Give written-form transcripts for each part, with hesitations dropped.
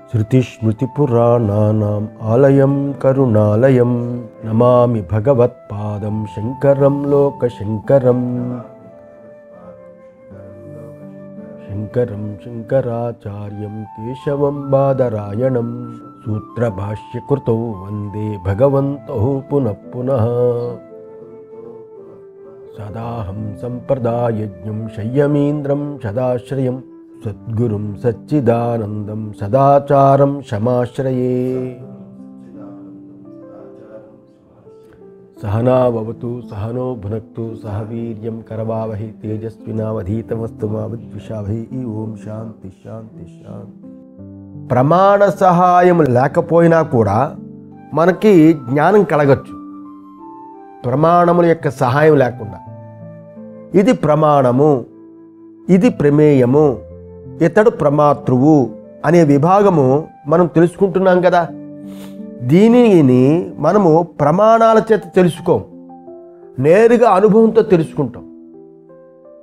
శృతిస్మృతిపురాణానాం ఆలయం కరుణాలయం నమామి భగవత్పాదం శంకరం లోకశంకరం. శంకరం శంకరాచార్యం కేశవం బాదరాయణం సూత్రభాష్యకృతౌ వందే భగవంతౌ పునః పునః. సదాహం సంప్రదాయజ్ఞం శయ్యమీంద్రం సదాశ్రయం సద్గురుం సచ్చిదానందం సదాచారం శమాశ్రయే. సహనావతు సహనో భునక్తు సహ వీర్యం కరవావహై తేజస్వినావధీతమస్తు మా విద్విషావహై. ఓం శాంతి శాంతి శాంతి. ప్రమాణ సహాయం లేకపోయినా కూడా మనకి జ్ఞానం కలగచ్చు, ప్రమాణముల యొక్క సహాయం లేకుండా. ఇది ప్రమాణము, ఇది ప్రమేయము, ఇతడు ప్రమాతృవు అనే విభాగము మనం తెలుసుకుంటున్నాం కదా. దీనిని మనము ప్రమాణాల చేత తెలుసుకోం, నేరుగా అనుభవంతో తెలుసుకుంటాం.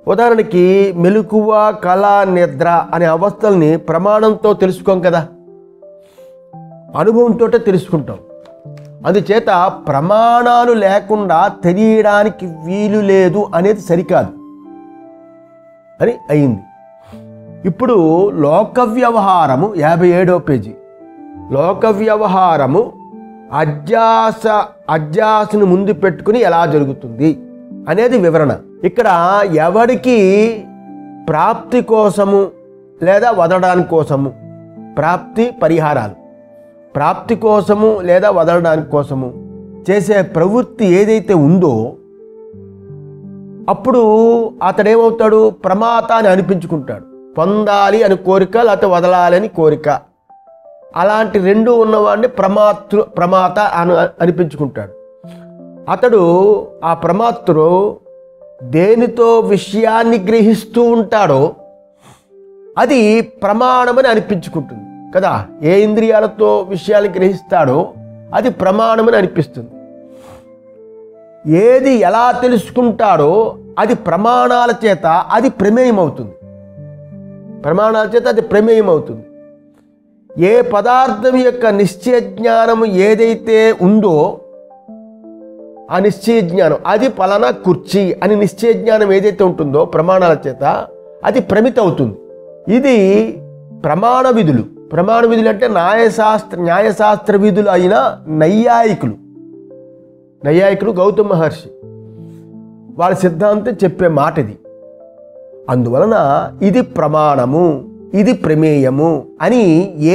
ఉదాహరణకి మెలకువ, కళ, నిద్ర అనే అవస్థల్ని ప్రమాణంతో తెలుసుకోం కదా, అనుభవంతో తెలుసుకుంటాం. అందుచేత ప్రమాణాలు లేకుండా తెలియడానికి వీలు లేదు అనేది సరికాదు అని అయింది. ఇప్పుడు లోక వ్యవహారము 57వ పేజీ. లోక వ్యవహారము అధ్యాసను ముందు పెట్టుకుని ఎలా జరుగుతుంది అనేది వివరణ. ఇక్కడ ఎవరికి ప్రాప్తి కోసము లేదా వదలడానికి కోసము, ప్రాప్తి పరిహారాలు, ప్రాప్తి కోసము లేదా వదలడానికి కోసము చేసే ప్రవృత్తి ఏదైతే ఉందో అప్పుడు అతడేమవుతాడు? ప్రమాత అని అనిపించుకుంటాడు. పొందాలి అని కోరిక, లేకపోతే వదలాలి అని కోరిక, అలాంటి రెండు ఉన్నవాడిని ప్రమాత అని అనిపించుకుంటాడు. అతడు ఆ ప్రమాతృ దేనితో విషయాన్ని గ్రహిస్తూ ఉంటాడో అది ప్రమాణమని అనిపించుకుంటుంది కదా. ఏ ఇంద్రియాలతో విషయాన్ని గ్రహిస్తాడో అది ప్రమాణమని అనిపిస్తుంది. ఏది ఎలా తెలుసుకుంటాడో అది ప్రమాణాల చేత అది ప్రమేయం అవుతుంది. ప్రమాణాల చేత అది ప్రమేయం అవుతుంది. ఏ పదార్థం యొక్క నిశ్చయ జ్ఞానము ఏదైతే ఉందో ఆ నిశ్చయ జ్ఞానం, అది పలానా కుర్చీ అని నిశ్చయ జ్ఞానం ఏదైతే ఉంటుందో ప్రమాణాల చేత అది ప్రమిత అవుతుంది. ఇది ప్రమాణ విధులు. ప్రమాణ విధులు అంటే న్యాయశాస్త్ర విధులు అయిన నైయాయికులు గౌతమ మహర్షి వాళ్ళ సిద్ధాంతం చెప్పే మాట ఇది. అందువలన ఇది ప్రమాణము, ఇది ప్రమేయము అని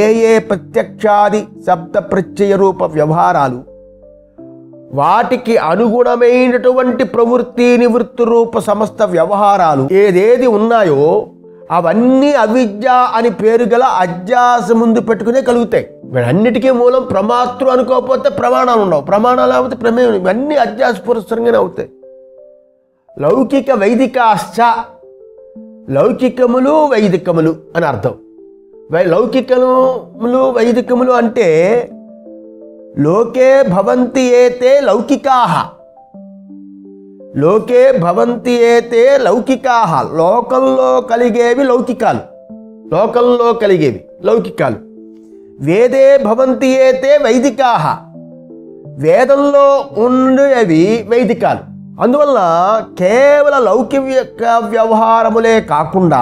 ఏ ప్రత్యక్షాది శబ్ద ప్రత్యయ రూప వ్యవహారాలు, వాటికి అనుగుణమైనటువంటి ప్రవృత్తి నివృత్తి రూప సమస్త వ్యవహారాలు ఏదేది ఉన్నాయో అవన్నీ అవిద్య అని పేరు గల అధ్యాస ముందు పెట్టుకునే కలుగుతాయి. వీటన్నిటికీ మూలం ప్రమాతృ అనుకోకపోతే ప్రమాణాలు ఉండవు, ప్రమాణాలు లేకపోతే ప్రమేయం, ఇవన్నీ అధ్యాస పురస్సరంగానే అవుతాయి. లౌకిక వైదికాశ్చ, లౌకికములు వైదికములు అని అర్థం. లౌకికములు వైదికములు అంటే లోకే భవంతి ఏతే లౌకికాః, లోకే భవంతి ఏతే లౌకికాః, లోకంలో కలిగేవి లౌకికాలు, లోకంలో కలిగేవి లౌకికాలు. వేదే భవంతి ఏతే వైదికాః, వేదంలో ఉండేవి వైదికాలు. అందువల్ల కేవల లౌకిక వ్యవహారములే కాకుండా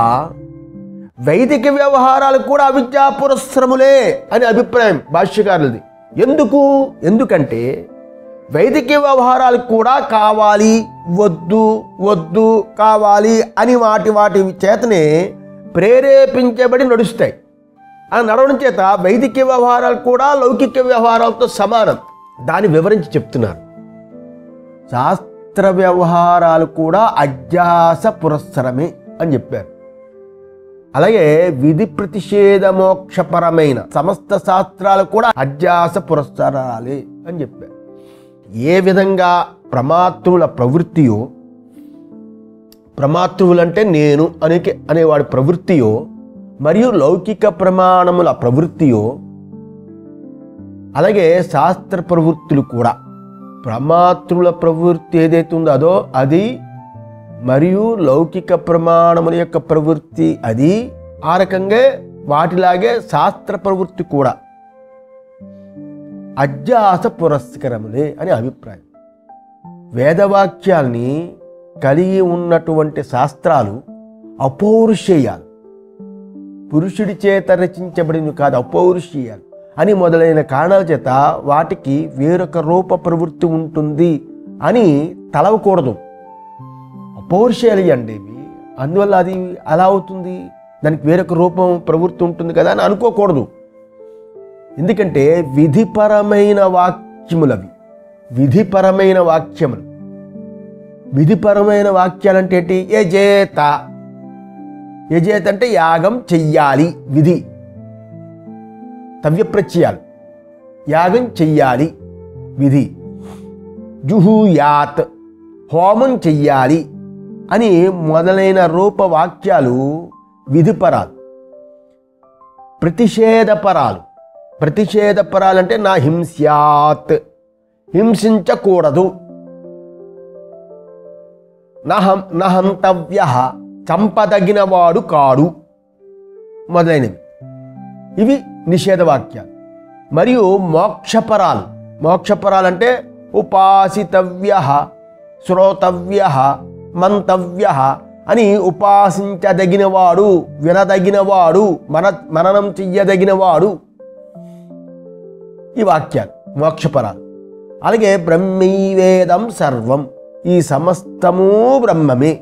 వైదిక వ్యవహారాలు కూడా అవిద్యా పురస్సరములే అని అభిప్రాయం భాష్యకారులది. ఎందుకంటే వైదిక వ్యవహారాలు కూడా కావాలి, వద్దు కావాలి అని వాటి చేతనే ప్రేరేపించబడి నడుస్తాయి. ఆ నడవడం చేత వైదిక వ్యవహారాలు కూడా లౌకిక వ్యవహారాలతో సమానం. దాన్ని వివరించి చెప్తున్నారు. శాస్త్ర వ్యవహారాలు కూడా అధ్యాస పురస్సరమే అని చెప్పారు. అలాగే విధి ప్రతిషేధ మోక్షపరమైన సమస్త శాస్త్రాలు కూడా అధ్యాస పురస్సరాలే అని చెప్పారు. ఏ విధంగా ప్రమాతృల ప్రవృత్తియో, ప్రమాతృవులంటే నేను అనేవాడి ప్రవృత్తియో, మరియు లౌకిక ప్రమాణముల ప్రవృత్తియో, అలాగే శాస్త్ర ప్రవృత్తులు కూడా ప్రమాతృల ప్రవృత్తి ఏదైతే ఉందో అదో అది, మరియు లౌకిక ప్రమాణముల యొక్క ప్రవృత్తి అది, ఆ రకంగా వాటిలాగే శాస్త్ర ప్రవృత్తి కూడా అధ్యాస పురస్కరములే అని అభిప్రాయం. వేదవాక్యాల్ని కలిగి ఉన్నటువంటి శాస్త్రాలు అపౌరుషేయాలు, పురుషుడి చేత రచించబడినవి కాదు, అపౌరుషేయాలు అని మొదలైన కారణాల చేత వాటికి వేరొక రూప ప్రవృత్తి ఉంటుంది అని తలవకూడదు. అపౌరుషేయాలు అండి ఇవి, అందువల్ల అది అలా అవుతుంది, దానికి వేరొక రూపం ప్రవృత్తి ఉంటుంది కదా అని అనుకోకూడదు. ఎందుకంటే విధిపరమైన వాక్యములవి, విధిపరమైన వాక్యములు. విధిపరమైన వాక్యాలంటే ఏంటి? యజేత, యజేత అంటే యాగం చెయ్యాలి, విధి. తవ్యప్రత్యయాలు, యాగం చెయ్యాలి, విధి. జుహూయాత్, హోమం చెయ్యాలి అని మొదలైన రూపవాక్యాలు విధిపరాలు. ప్రతిషేధపరాలు, ప్రతిషేధపరాలంటే నా హింస్యాత్, హింసించకూడదు. నహంతవ్య, చంపదగినవాడు కాడు మొదలైనవి. ఇవి నిషేధవాక్యాలు. మరియు మోక్షపరాలు, మోక్షపరాలంటే ఉపాసితవ్య, శ్రోతవ్య, మంతవ్య అని ఉపాసించదగినవాడు, వినదగినవాడు, మననం చెయ్యదగినవాడు, ఈ వాక్యాలు మోక్షపరాలు. అలాగే బ్రహ్మైవేదం సర్వం, ఈ సమస్తము బ్రహ్మమే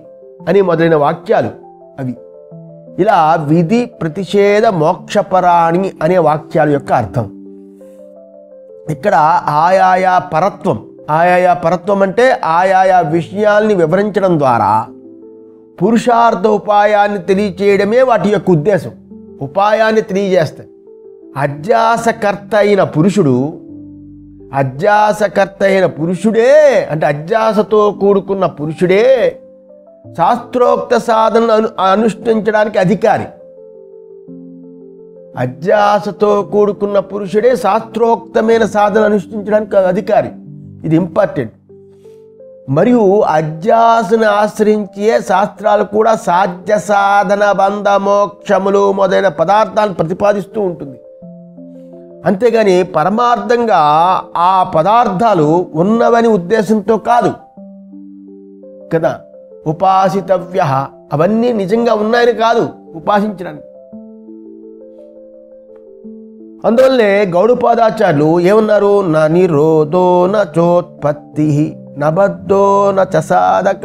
అని మొదలైన వాక్యాలు అవి. ఇలా విధి ప్రతిషేధ మోక్షపరాణి అనే వాక్యాల యొక్క అర్థం. ఇక్కడ ఆయాయా పరత్వం, ఆయాయా పరత్వం అంటే ఆయాయా విషయాల్ని వివరించడం ద్వారా పురుషార్థ ఉపాయాన్ని తెలియచేయడమే వాటి యొక్క ఉద్దేశం. ఉపాయాన్ని తెలియజేస్తాయి. అధ్యాసకర్త అయిన పురుషుడు, అధ్యాసకర్త అయిన పురుషుడే అంటే అధ్యాసతో కూడుకున్న పురుషుడే శాస్త్రోక్త సాధనను అనుష్ఠించడానికి అధికారి. అధ్యాసతో కూడుకున్న పురుషుడే శాస్త్రోక్తమైన సాధన అనుష్ఠించడానికి అధికారి. ఇది ఇంపార్టెంట్. మరియు అధ్యాసను ఆశ్రయించే శాస్త్రాలు కూడా సాధ్య సాధన బంధ మోక్షములు మొదలైన పదార్థాలను ప్రతిపాదిస్తూ ఉంటుంది. అంతేగాని పరమార్థంగా ఆ పదార్థాలు ఉన్నవని ఉద్దేశంతో కాదు కదా. ఉపాసితవ్య, అవన్నీ నిజంగా ఉన్నాయని కాదు ఉపాసించడానికి. అందువల్లే గౌడపాదాచార్యులు ఏమన్నారు? న నిరోధో న చోత్పత్తి నబద్ధో న చ సాధక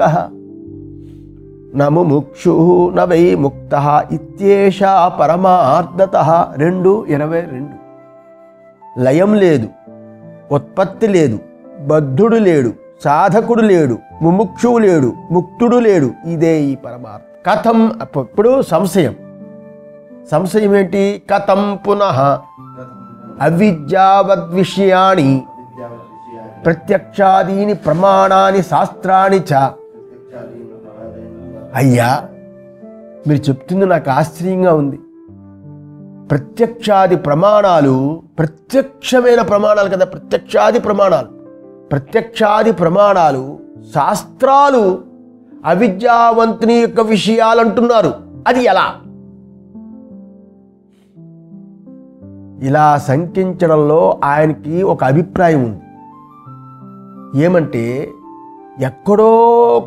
న ముముక్షు న వై ముక్త ఇత్యేష పరమార్థత. 2:22. లయం లేదు, ఉత్పత్తి లేదు, బద్ధుడు లేడు, సాధకుడు లేడు, ముముక్షువు లేడు, ముక్తుడు లేడు. ఇదే ఈ పరమార్థం. కథం, ఇప్పుడు సంశయం. సంశయం ఏంటి? కథం పునః అవిద్యావద్విషయాణి ప్రత్యక్షాదీని ప్రమాణాని శాస్త్రాన్ని చ. అయ్యా, మీరు చెప్తుంది నాకు ఆశ్చర్యంగా ఉంది. ప్రత్యక్షాది ప్రమాణాలు, ప్రత్యక్షమైన ప్రమాణాలు కదా, ప్రత్యక్షాది ప్రమాణాలు, ప్రత్యక్షాది ప్రమాణాలు శాస్త్రాలు అవిద్యావంతుని యొక్క విషయాలు అంటున్నారు. అది ఎలా? ఇలా శంకించడంలో ఆయనకి ఒక అభిప్రాయం ఉంది. ఏమంటే, ఎక్కడో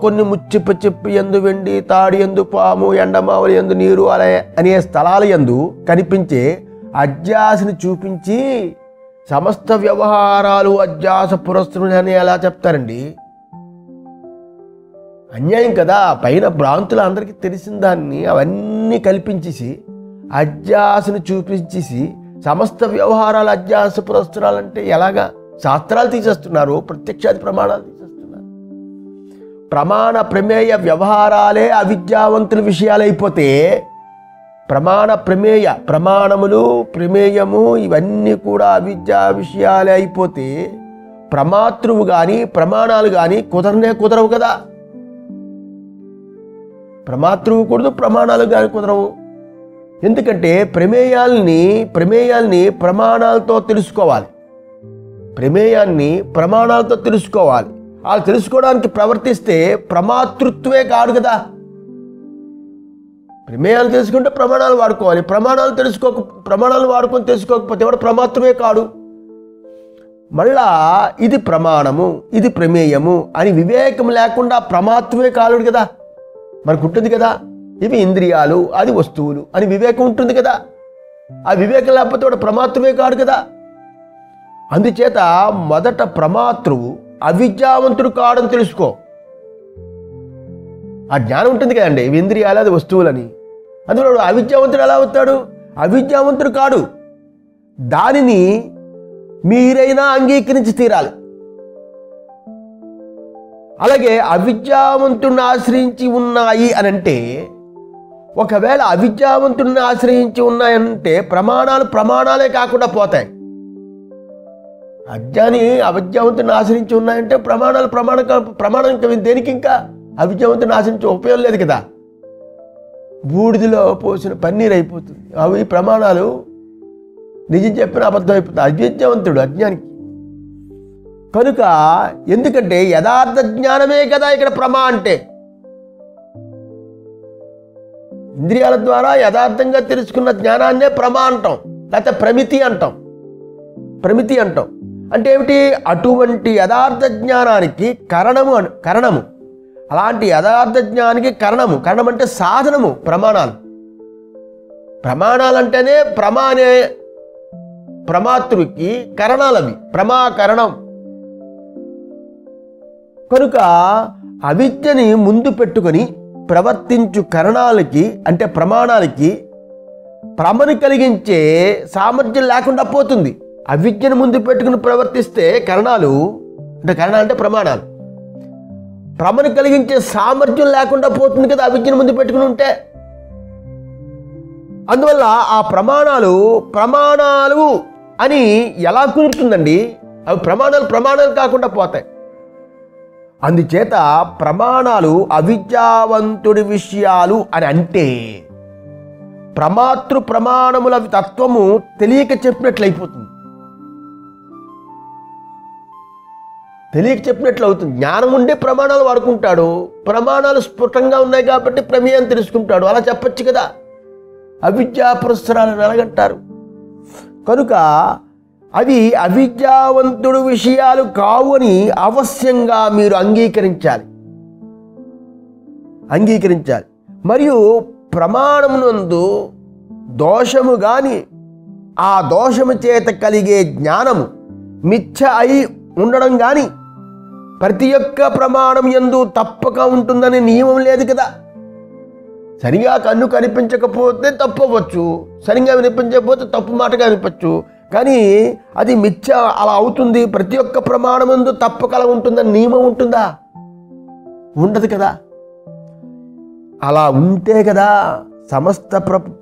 కొన్ని ముచ్చిపు చెప్పు ఎందు వెండి, తాడి ఎందు పాము, ఎండమావలి ఎందు నీరు అనే స్థలాల యందు కనిపించే అధ్యాసని చూపించి సమస్త వ్యవహారాలు అధ్యాస పురస్సరములు అని ఎలా చెప్తారండి? అన్యాయం కదా. పైన భ్రాంతులు అందరికీ తెలిసిన దాన్ని అవన్నీ కల్పించేసి అధ్యాసను చూపించేసి సమస్త వ్యవహారాలు అధ్యాస పురస్సరాలంటే ఎలాగా? శాస్త్రాలు తీసేస్తున్నారు, ప్రత్యక్షాది ప్రమాణాలు తీసేస్తున్నారు. ప్రమాణ ప్రమేయ వ్యవహారాలే అవిద్యావంతుల విషయాలైపోతే ప్రమాణ ప్రమేయ, ప్రమాణములు ప్రమేయము ఇవన్నీ కూడా అవిద్యా విషయాలే అయిపోతే ప్రమాతృవు కానీ ప్రమాణాలు కానీ కుదరవు కదా. ప్రమాతృవు కూడదు, ప్రమాణాలు కానీ కుదరవు. ఎందుకంటే ప్రమేయాల్ని ప్రమాణాలతో తెలుసుకోవాలి. ప్రమేయాన్ని ప్రమాణాలతో తెలుసుకోవాలి. అలా తెలుసుకోవడానికి ప్రవర్తిస్తే ప్రమాతృత్వే కాదు కదా. ప్రమేయాలు తెలుసుకుంటే ప్రమాణాలు వాడుకోవాలి. ప్రమాణాలు వాడుకొని తెలుసుకోకపోతే వాడు ప్రమాత్రమే కాడు. మళ్ళా ఇది ప్రమాణము, ఇది ప్రమేయము అని వివేకం లేకుండా ప్రమాత్రమే కాలుడు కదా, మనకు ఉంటుంది కదా. ఇవి ఇంద్రియాలు, అది వస్తువులు అని వివేకం ఉంటుంది కదా. ఆ వివేకం లేకపోతే వాడు ప్రమాత్రమే కాడు కదా. అందుచేత మొదట ప్రమాతృవు అవిద్యావంతుడు కాడని తెలుసుకో. ఆ జ్ఞానం ఉంటుంది కదండి, ఇవి ఇంద్రియాలు, అది వస్తువులని. అందులో అవిద్యావంతుడు ఎలా అవుతాడు? అవిద్యావంతుడు కాడు. దానిని మీరైనా అంగీకరించి తీరాలి. అలాగే అవిద్యావంతుడిని ఆశ్రయించి ఉన్నాయి అని అంటే, ఒకవేళ అవిద్యావంతుడిని ఆశ్రయించి ఉన్నాయంటే ప్రమాణాలే కాకుండా పోతాయి. అజ్ఞాని అవిద్యావంతుడిని ఆశ్రయించి ఉన్నాయంటే ప్రమాణం దేనికి? ఇంకా అవిద్యావంతుడిని ఆశ్రయించి ఉపయోగం లేదు కదా. బూడిదలో పోసిన పన్నీరు అయిపోతుంది. అవి ప్రమాణాలు నిజం చెప్పిన అబద్ధం అయిపోతుంది అవిద్యావంతుడు అజ్ఞానికి. కనుక ఎందుకంటే యథార్థ జ్ఞానమే కదా ఇక్కడ ప్రమా అంటే. ఇంద్రియాల ద్వారా యథార్థంగా తెలుసుకున్న జ్ఞానాన్నే ప్రమా అంటాం, లేకపోతే ప్రమితి అంటాం. అంటే ఏమిటి? అటువంటి యథార్థ జ్ఞానానికి కరణము. అలాంటి యథార్థ జ్ఞానానికి కరణం అంటే సాధనము. ప్రమాణాలు అంటేనే అనే ప్రమాతృకి కరణాలవి, ప్రమాకరణం. కనుక అవిద్యని ముందు పెట్టుకొని ప్రవర్తించు కరణాలకి అంటే ప్రమాణాలకి భ్రమను కలిగించే సామర్థ్యం లేకుండా పోతుంది. అవిద్యను ముందు పెట్టుకుని ప్రవర్తిస్తే కరణాలు అంటే ప్రమాణాలు భ్రమను కలిగించే సామర్థ్యం లేకుండా పోతుంది కదా అవిద్యను ముందు పెట్టుకుని ఉంటే. అందువల్ల ఆ ప్రమాణాలు అని ఎలా కుదురుతుందండి? అవి ప్రమాణాలు కాకుండా పోతాయి. అందుచేత ప్రమాణాలు అవిద్యావంతుడి విషయాలు అని అంటే ప్రమాతృ ప్రమాణముల తత్వము తెలియక చెప్పినట్లయిపోతుంది. అవుతుంది. జ్ఞానం ఉండే ప్రమాణాలు వాడుకుంటాడు. ప్రమాణాలు స్ఫుటంగా ఉన్నాయి కాబట్టి ప్రమేయం తెలుసుకుంటాడు. అలా చెప్పచ్చు కదా. అవిద్యా పురస్సరాలను ఎలాగంటారు? కనుక అవి అవిద్యావంతుడు విషయాలు కావు అని అవశ్యంగా మీరు అంగీకరించాలి. మరియు ప్రమాణమునందు దోషము గాని ఆ దోషము చేత కలిగే జ్ఞానము మిథ్య అయి ఉండడం కానీ ప్రతి ఒక్క ప్రమాణం యందు తప్పక ఉంటుందనే నియమం లేదు కదా. సరిగా కన్ను కనిపించకపోతే తప్పవచ్చు, సరిగా వినిపించకపోతే తప్పు మాటగా వినిపించచ్చు. కానీ అది మిథ్య అలా అవుతుంది. ప్రతి ఒక్క ప్రమాణం యందు తప్పక అలా ఉంటుందని నియమం ఉంటుందా? ఉండదు కదా. అలా ఉంటే కదా సమస్త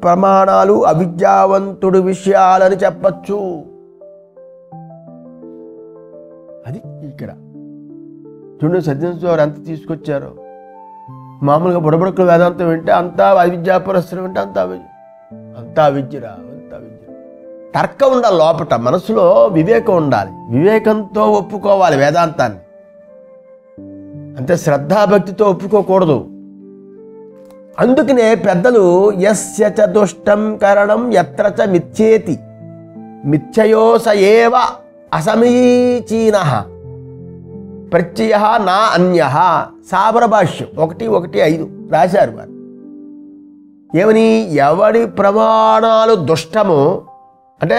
ప్రమాణాలు అవిద్యావంతుడు విషయాలని చెప్పచ్చు. అది ఇక్కడ చూడండి. సత్యనారాయణ ఎంత తీసుకొచ్చారో. మామూలుగా బుడబుడకులు వేదాంతం వింటే అంతా అవిద్యా పురస్సరం వింటే అంతా అవిద్యరా. తర్కం ఉండాలి లోపట, మనసులో వివేకం ఉండాలి. వివేకంతో ఒప్పుకోవాలి వేదాంతాన్ని, అంతే శ్రద్ధాభక్తితో ఒప్పుకోకూడదు. అందుకనే పెద్దలు యస్య చ దుష్టం కరణం యత్ర చ మిథ్యేతి మిథ్యయో స ఏవ అసమీచీనః ప్రత్యయః నా అన్యః సాబర భాష్యం 1:1:5 రాశారు వారు. ఏమని? ఎవడి ప్రమాణాలు దుష్టము అంటే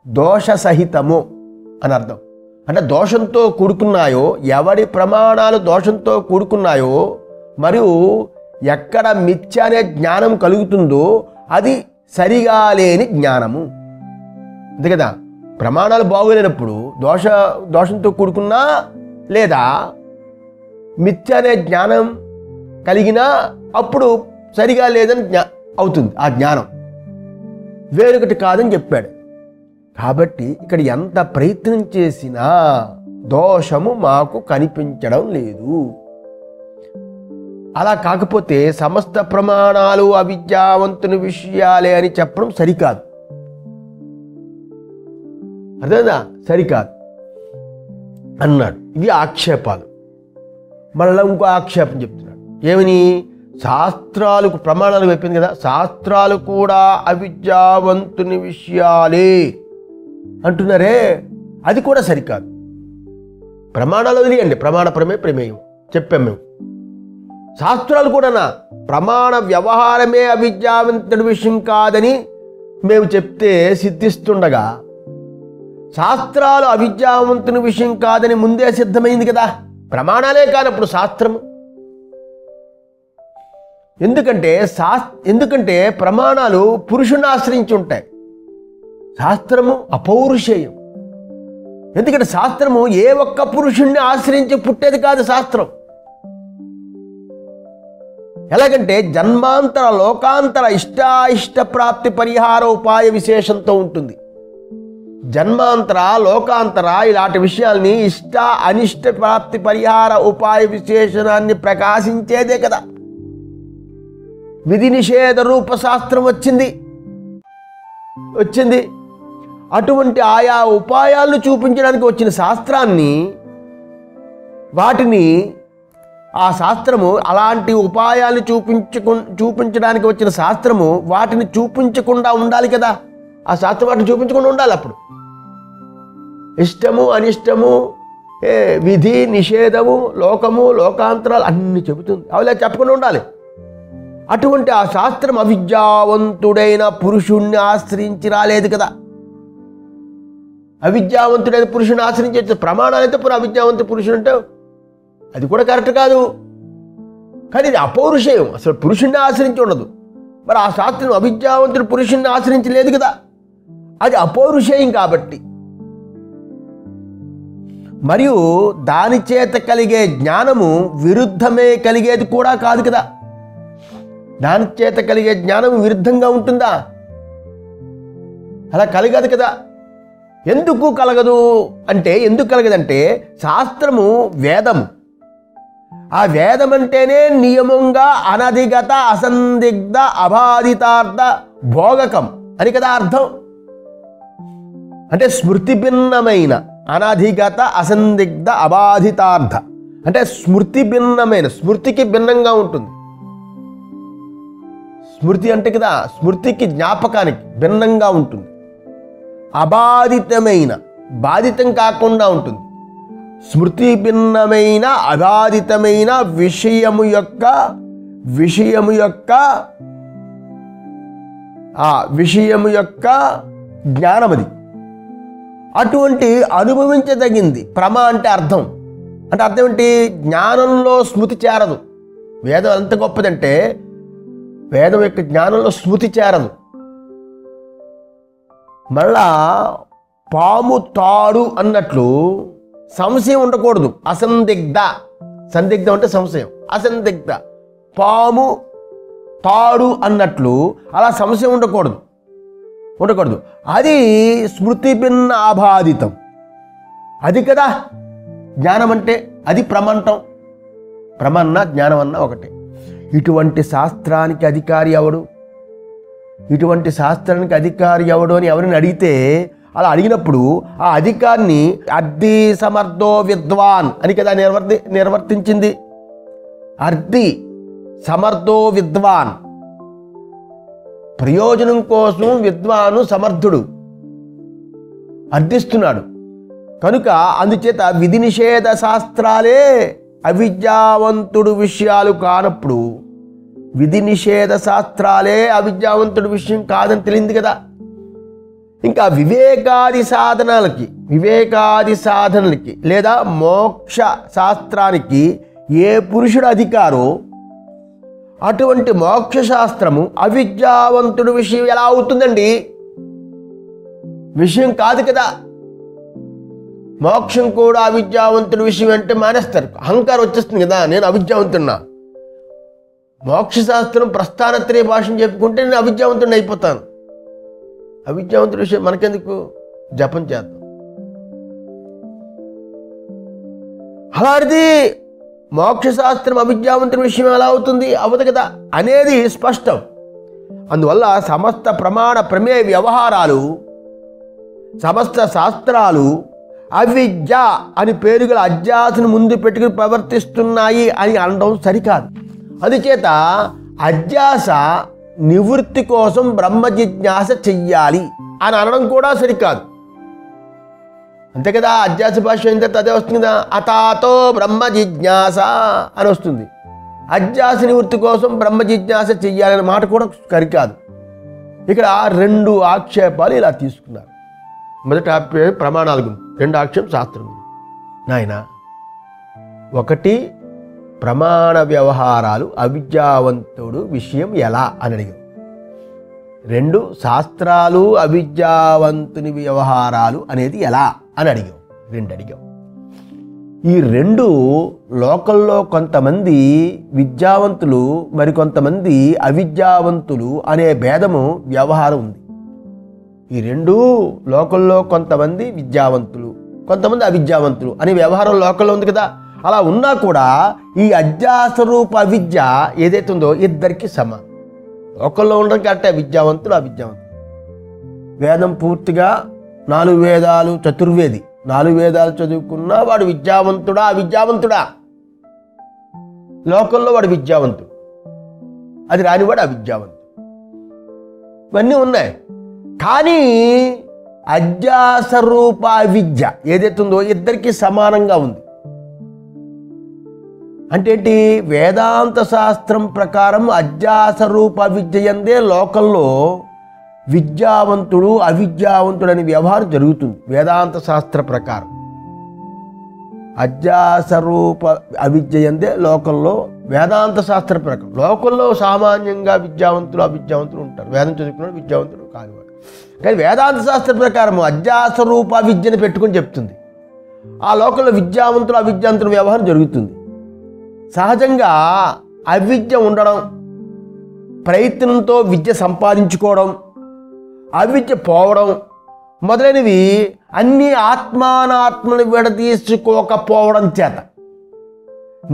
దోషసహితము అని అర్థం. అంటే దోషంతో కూడుకున్నాయో, ఎవడి ప్రమాణాలు దోషంతో కూడుకున్నాయో, మరియు ఎక్కడ మిథ్య అనే జ్ఞానం కలుగుతుందో అది సరిగా లేని జ్ఞానము. అంతే కదా. ప్రమాణాలు బాగోలేనప్పుడు దోషంతో కూడుకున్నా లేదా మిథ్య అనే జ్ఞానం కలిగినా అప్పుడు సరిగా లేదని అవుతుంది. ఆ జ్ఞానం వేరొకటి కాదని చెప్పాడు. కాబట్టి ఇక్కడ ఎంత ప్రయత్నం చేసినా దోషము మాకు కనిపించడం లేదు. అలా కాకపోతే సమస్త ప్రమాణాలు అవిద్యావంతుని విషయాలే అని చెప్పడం సరికాదు. అర్థమైందా? సరికాదు అన్నాడు. ఇవి ఆక్షేపాలు. మళ్ళీ ఇంకో ఆక్షేపం చెప్తున్నాడు. ఏమని? శాస్త్రాలకు ప్రమాణాలు చెప్పింది కదా, శాస్త్రాలు కూడా అవిద్యావంతుని విషయాలే అంటున్నారే, అది కూడా సరికాదు. ప్రమాణాలు వదిలేయండి, ప్రమాణ ప్రమేయం చెప్పాం మేము. శాస్త్రాలు కూడానా ప్రమాణ వ్యవహారమే అవిద్యావంతుడి విషయం కాదని మేము చెప్తే సిద్ధిస్తుండగా, శాస్త్రాలు అవిద్యావంతుని విషయం కాదని ముందే సిద్ధమైంది కదా. ప్రమాణాలే కానప్పుడు శాస్త్రము ఎందుకంటే ప్రమాణాలు పురుషుని ఆశ్రయించి ఉంటాయి, శాస్త్రము అపౌరుషేయం. ఎందుకంటే శాస్త్రము ఏ ఒక్క పురుషుణ్ణి ఆశ్రయించి పుట్టేది కాదు. శాస్త్రం ఎలాగంటే జన్మాంతర లోకాంతర ఇష్టాయిష్ట ప్రాప్తి పరిహార ఉపాయ విశేషంతో ఉంటుంది. జన్మాంతర లోకాంతర ఇలాంటి విషయాల్ని ఇష్ట అనిష్ట ప్రాప్తి పరిహార ఉపాయ విశేషణాన్ని ప్రకాశించేదే కదా. విధి నిషేధ రూప శాస్త్రం వచ్చింది. అటువంటి ఆయా ఉపాయాలను చూపించడానికి వచ్చిన శాస్త్రాన్ని, వాటిని ఆ శాస్త్రము అలాంటి ఉపాయాలను చూపించడానికి వచ్చిన శాస్త్రము వాటిని చూపించకుండా ఉండాలి కదా. ఆ శాస్త్రం వాటిని చూపించకుండా ఉండాలి. అప్పుడు ఇష్టము అనిష్టము, విధి నిషేధము, లోకము లోకాంతరాలు అన్ని చెబుతుంది. అవి చెప్పకుండా ఉండాలి. అటువంటి ఆ శాస్త్రం అవిద్యావంతుడైన పురుషుణ్ణి ఆశ్రయించి రాలేదు కదా. అవిద్యావంతుడైన పురుషుని ఆశ్రయించే ప్రమాణాలు అయితే అవిద్యావంతు పురుషుడు అంటే అది కూడా కరెక్ట్ కాదు. కానీ ఇది అపౌరుషేయం, అసలు పురుషుణ్ణి ఆశ్రయించి ఉండదు. మరి ఆ శాస్త్రం అవిద్యావంతుడు పురుషుణ్ణి ఆశ్రయించలేదు కదా, అది అపౌరుషేయం కాబట్టి. మరియు దాని చేత కలిగే జ్ఞానము విరుద్ధమే కలిగేది కూడా కాదు కదా. దాని చేత కలిగే జ్ఞానం విరుద్ధంగా ఉంటుందా? అలా కలగదు కదా. ఎందుకు కలగదంటే శాస్త్రము వేదము. ఆ వేదం అంటేనే నియమంగా అనధిగత అసందిగ్ధ అబాధితార్థ భోగకం అని కదా అర్థం. అంటే స్మృతి భిన్నమైన అనధిగత అసందిగ్ధ అబాధితార్థ అంటే స్మృతి భిన్నమైన, స్మృతికి భిన్నంగా ఉంటుంది. స్మృతి అంటే కదా, స్మృతికి జ్ఞాపకానికి భిన్నంగా ఉంటుంది. అబాధితమైన, బాధితం కాకుండా ఉంటుంది. స్మృతి భిన్నమైన అబాధితమైన విషయము యొక్క జ్ఞానం అది. అటువంటి అనుభవించదగింది ప్రమ అంటే అర్థం. అంటే అర్థం ఏంటి? జ్ఞానంలో స్మృతి చేరదు. వేదం ఎంత గొప్పదంటే వేదం యొక్క జ్ఞానంలో స్మృతి చేరదు. మళ్ళా పాము తాడు అన్నట్లు సంశయం ఉండకూడదు. సందిగ్ధం అంటే సంశయం. అసందిగ్ధ పాము తాడు అన్నట్లు అలా సంశయం ఉండకూడదు. అది స్మృతి భిన్న అబాధితం. అది కదా జ్ఞానం అంటే. అది ప్రమంటం. ప్రమన్న జ్ఞానం అన్న ఒకటే. ఇటువంటి శాస్త్రానికి అధికారి ఎవడు అని ఎవరిని అడిగితే, అలా అడిగినప్పుడు ఆ అధికారిని అర్ధి సమర్థో విద్వాన్ అని కదా నిర్వర్తించింది. అర్ధి సమర్థో విద్వాన్, ప్రయోజనం కోసం విద్వాను సమర్థుడు అర్థిస్తున్నాడు కనుక అందుచేత విధి నిషేధ శాస్త్రాలే అవిద్యావంతుడు విషయాలు కానప్పుడు విధి నిషేధ శాస్త్రాలే అవిద్యావంతుడు విషయం కాదని తెలియంది కదా. ఇంకా వివేకాది సాధనలకి లేదా మోక్ష శాస్త్రానికి ఏ పురుషుడు అధికారో అటువంటి మోక్ష శాస్త్రము అవిద్యావంతుడు విషయం ఎలా అవుతుందండి? విషయం కాదు కదా. మోక్షం కూడా అవిద్యావంతుడి విషయం అంటే మానేస్తారు. అహంకారం వచ్చేస్తుంది కదా, నేను అవిద్యావంతున్నా. మోక్ష శాస్త్రం ప్రస్థానత్రయ భాషను చెప్పుకుంటే నేను అవిద్యావంతుడిని అయిపోతాను. అవిద్యావంతుడి విషయం మనకెందుకు? జపం చేద్దాం. అలాంటిది మోక్షశాస్త్రం అవిద్యావంతుడి విషయం ఎలా అవుతుంది? అవ్వదు కదా అనేది స్పష్టం. అందువల్ల సమస్త ప్రమాణ ప్రమేయ వ్యవహారాలు, సమస్త శాస్త్రాలు అవిద్య అని పేరుగల అజ్ఞాతను ముందు పెట్టుకుని ప్రవర్తిస్తున్నాయి అని అనడం సరికాదు. అందుచేత అధ్యాస నివృత్తి కోసం బ్రహ్మ జిజ్ఞాస చెయ్యాలి అని అనడం కూడా సరికాదు. అంతే కదా, అధ్యాస భాష్యం అయిన తర్వాత అదే వస్తుంది కదా, అతాతో బ్రహ్మ జిజ్ఞాస అని వస్తుంది. అధ్యాస నివృత్తి కోసం బ్రహ్మ జిజ్ఞాస చెయ్యాలనే మాట కూడా సరికాదు. ఇక్కడ 2 ఆక్షేపాలు ఇలా తీసుకున్నారు. మొదటి ప్రమాణాల గురించి, 2 ఆక్షేపం శాస్త్రం గురించి. నాయన, 1 ప్రమాణ వ్యవహారాలు అవిద్యావంతుడు విషయం ఎలా అని అడిగాం. 2 శాస్త్రాలు అవిద్యావంతుని వ్యవహారాలు అనేది ఎలా అని అడిగాం. 2 అడిగాం. ఈ 2 లోకల్లో కొంతమంది విద్యావంతులు, మరికొంతమంది అవిద్యావంతులు అనే భేదము వ్యవహారం ఉంది. ఈ 2 లోకల్లో కొంతమంది విద్యావంతులు, కొంతమంది అవిద్యావంతులు అనే వ్యవహారం లోకల్లో ఉంది కదా. అలా ఉన్నా కూడా ఈ అధ్యాస రూప అవిద్య ఏదైతే ఉందో ఇద్దరికి సమానం. లోకల్లో ఉండడం కరెక్టే, విద్యావంతులు అవిద్యావంతులు. వేదం పూర్తిగా 4 వేదాలు చతుర్వేది, 4 వేదాలు చదువుకున్నా వాడు విద్యావంతుడా అవిద్యావంతుడా? లోకంలో వాడు విద్యావంతుడు, అది రానివాడు అవిద్యావంతుడు. ఇవన్నీ ఉన్నాయి. కానీ అధ్యాస రూప విద్య ఏదైతే ఉందో ఇద్దరికి సమానంగా ఉంది. అంటే ఏంటి? వేదాంత శాస్త్రం ప్రకారం అధ్యాస రూప విద్య యందే లోకంలో విద్యావంతుడు అవిద్యావంతుడు అనే వ్యవహారం జరుగుతుంది. వేదాంత శాస్త్ర ప్రకారం అధ్యాస రూప అవిద్య యందే లోకంలో వేదాంత శాస్త్ర ప్రకారం లోకంలో సామాన్యంగా విద్యావంతులు అవిద్యావంతులు ఉంటారు. వేదం చదువుకున్నాడు విద్యావంతుడు కానివాడు. కానీ వేదాంత శాస్త్ర ప్రకారం అధ్యాస రూప విద్యను పెట్టుకొని చెప్తుంది. ఆ లోకంలో విద్యావంతులు అవిద్యావంతుల వ్యవహారం జరుగుతుంది. సహజంగా అవిద్య ఉండడం, ప్రయత్నంతో విద్య సంపాదించుకోవడం, అవిద్య పోవడం మొదలైనవి అన్నీ ఆత్మానాత్మను విడదీసుకోకపోవడం చేత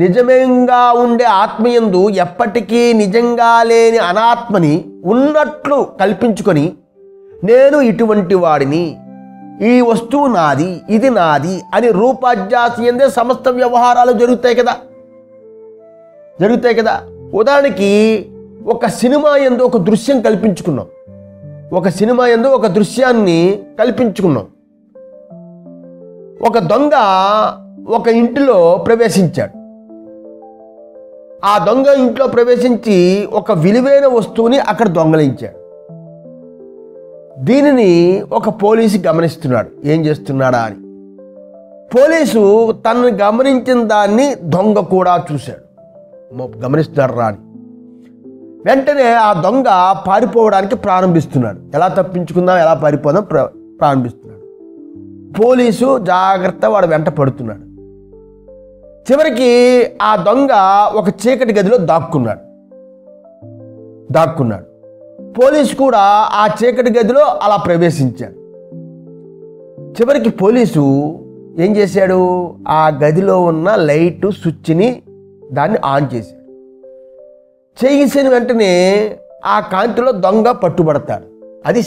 నిజంగా ఉండే ఆత్మయందు ఎప్పటికీ నిజంగా లేని అనాత్మని ఉన్నట్లు కల్పించుకొని నేను ఇటువంటి వాడిని, ఈ వస్తువు నాది, ఇది నాది అని రూపాధ్యాస యందే సమస్త వ్యవహారాలు జరుగుతాయి కదా. ఉదాహరణకి ఒక సినిమా యందు ఒక దృశ్యం కల్పించుకున్నాం. ఒక సినిమా యందు ఒక దృశ్యాన్ని కల్పించుకున్నాం. ఒక దొంగ ఒక ఇంటిలో ప్రవేశించాడు. ఆ దొంగ ఇంట్లో ప్రవేశించి ఒక విలువైన వస్తువుని అక్కడ దొంగలించాడు. దీనిని ఒక పోలీసు గమనిస్తున్నాడు, ఏం చేస్తున్నాడా అని. పోలీసు తనను గమనించిన దాన్ని దొంగ కూడా చూశాడు, గమనిస్తున్నాడు రా అని. వెంటనే ఆ దొంగ పారిపోవడానికి ప్రారంభిస్తున్నాడు. ఎలా తప్పించుకుందాం, ఎలా పారిపోదాం ప్రారంభిస్తున్నాడు. పోలీసు జాగ్రత్త వాడు వెంట పడుతున్నాడు. చివరికి ఆ దొంగ ఒక చీకటి గదిలో దాక్కున్నాడు. పోలీసు కూడా ఆ చీకటి గదిలో అలా ప్రవేశించాడు. చివరికి పోలీసు ఏం చేశాడు? ఆ గదిలో ఉన్న లైటు స్విచ్ని దాన్ని ఆన్ చేశాడు. చేసిన వెంటనే ఆ కాంతిలో దొంగ పట్టుబడతాడు. అది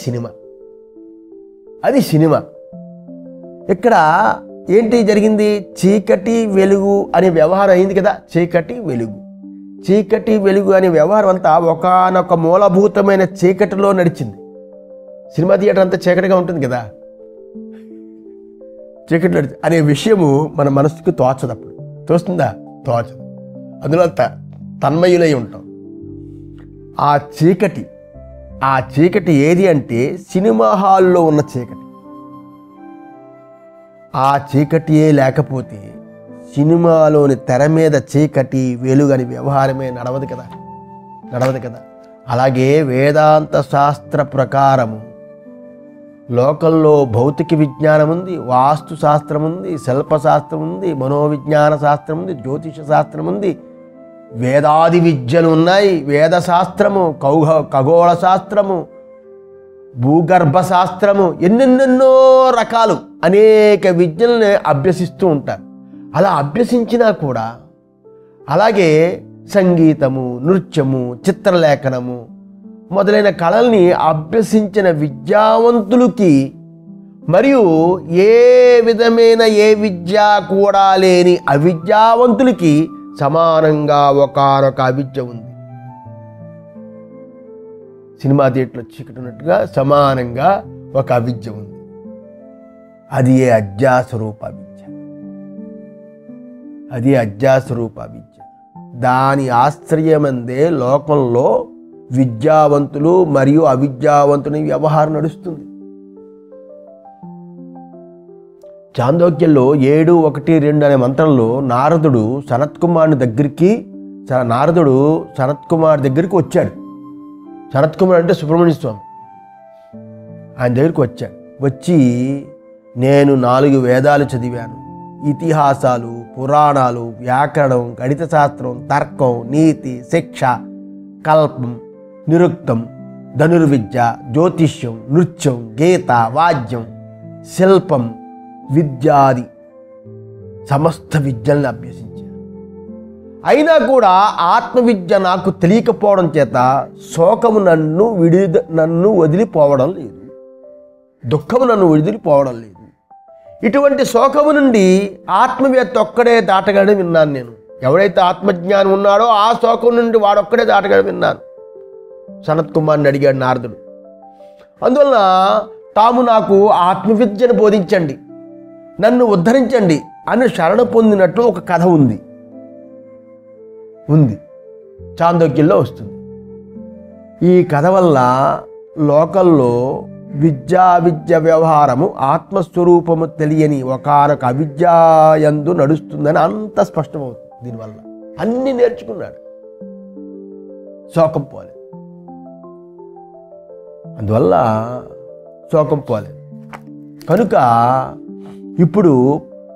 సినిమా. ఇక్కడ ఏంటి జరిగింది? చీకటి వెలుగు అనే వ్యవహారం అయింది కదా. చీకటి వెలుగు అనే వ్యవహారం అంతా ఒకానొక మూలభూతమైన చీకటిలో నడిచింది. సినిమా థియేటర్ అంతా చీకటిగా ఉంటుంది కదా. చీకటి నడిచి అనే విషయము మన మనసుకు తోచదు. అప్పుడు తోస్తుందా? తోచదు. అందులో తన్మయులై ఉంటాం. ఆ చీకటి ఏది అంటే సినిమా హాల్లో ఉన్న చీకటి. ఆ చీకటియే లేకపోతే సినిమాలోని తెర మీద చీకటి వెలుగని వ్యవహారమే నడవదు కదా. అలాగే వేదాంత శాస్త్ర ప్రకారము లోకంలో భౌతిక విజ్ఞానం ఉంది, వాస్తు శాస్త్రం ఉంది, శిల్పశాస్త్రం ఉంది, మనోవిజ్ఞాన శాస్త్రం ఉంది, జ్యోతిష శాస్త్రం ఉంది, వేదాది విద్యలు ఉన్నాయి. వేదశాస్త్రము, ఖగోళ శాస్త్రము, భూగర్భ శాస్త్రము, ఎన్నెన్నెన్నో రకాలు అనేక విద్యలను అభ్యసిస్తూ ఉంటారు. అలా అభ్యసించినా కూడా అలాగే సంగీతము, నృత్యము, చిత్రలేఖనము మొదలైన కళల్ని అభ్యసించిన విద్యావంతులకి మరియు ఏ విధమైన ఏ విద్య కూడా లేని అవిద్యావంతులకి సమానంగా ఒకానొక అవిద్య ఉంది. సినిమా థియేటర్లో చీకటి ఉన్నట్టుగా సమానంగా ఒక అవిద్య ఉంది. అది ఏ అజ్ఞాస్వరూప అవిద్య. అది అజ్ఞాస్వరూప అవిద్య. దాని ఆశ్రయమందే లోకంలో విద్యావంతులు మరియు అవిద్యావంతుని వ్యవహారం నడుస్తుంది. చాందోక్యంలో 7:1-2 అనే మంత్రంలో నారదుడు సనత్కుమార్ దగ్గరికి వచ్చాడు. సనత్కుమార్ అంటే సుబ్రహ్మణ్య స్వామి. ఆయన దగ్గరికి వచ్చాడు. వచ్చి నేను 4 వేదాలు చదివాను, ఇతిహాసాలు, పురాణాలు, వ్యాకరణం, గణిత శాస్త్రం, తర్కం, నీతి, శిక్ష, కల్పం, నిరుక్తం, ధనుర్విద్య, జ్యోతిష్యం, నృత్యం, గీత, వాద్యం, శిల్పం, విద్యాది సమస్త విద్యల్ని అభ్యసించాను. అయినా కూడా ఆత్మవిద్య నాకు తెలియకపోవడం చేత శోకము నన్ను వదిలిపోవడం లేదు, దుఃఖము నన్ను వదిలిపోవడం లేదు. ఇటువంటి శోకము నుండి ఆత్మవేత్త ఒక్కడే దాటగలని విన్నాను నేను. ఎవడైతే ఆత్మజ్ఞానం ఉన్నాడో ఆ శోకం నుండి వాడొక్కడే దాటగలని విన్నాను. సనత్కుమార్ని అడిగాడు నారదుడు. అందువలన తాము నాకు ఆత్మవిద్యను బోధించండి, నన్ను ఉద్ధరించండి అని శరణ పొందినట్లు ఒక కథ ఉంది. చాందోక్యంలో వస్తుంది. ఈ కథ వల్ల లోకంలో విద్య వ్యవహారము ఆత్మస్వరూపము తెలియని ఒకానొక అవిద్యాయందు నడుస్తుందని అంత స్పష్టమవుతుంది. దీనివల్ల అన్నీ నేర్చుకున్నాడు, శోకం పోలేదు. అందువల్ల శోకం పోలేదు. కనుక ఇప్పుడు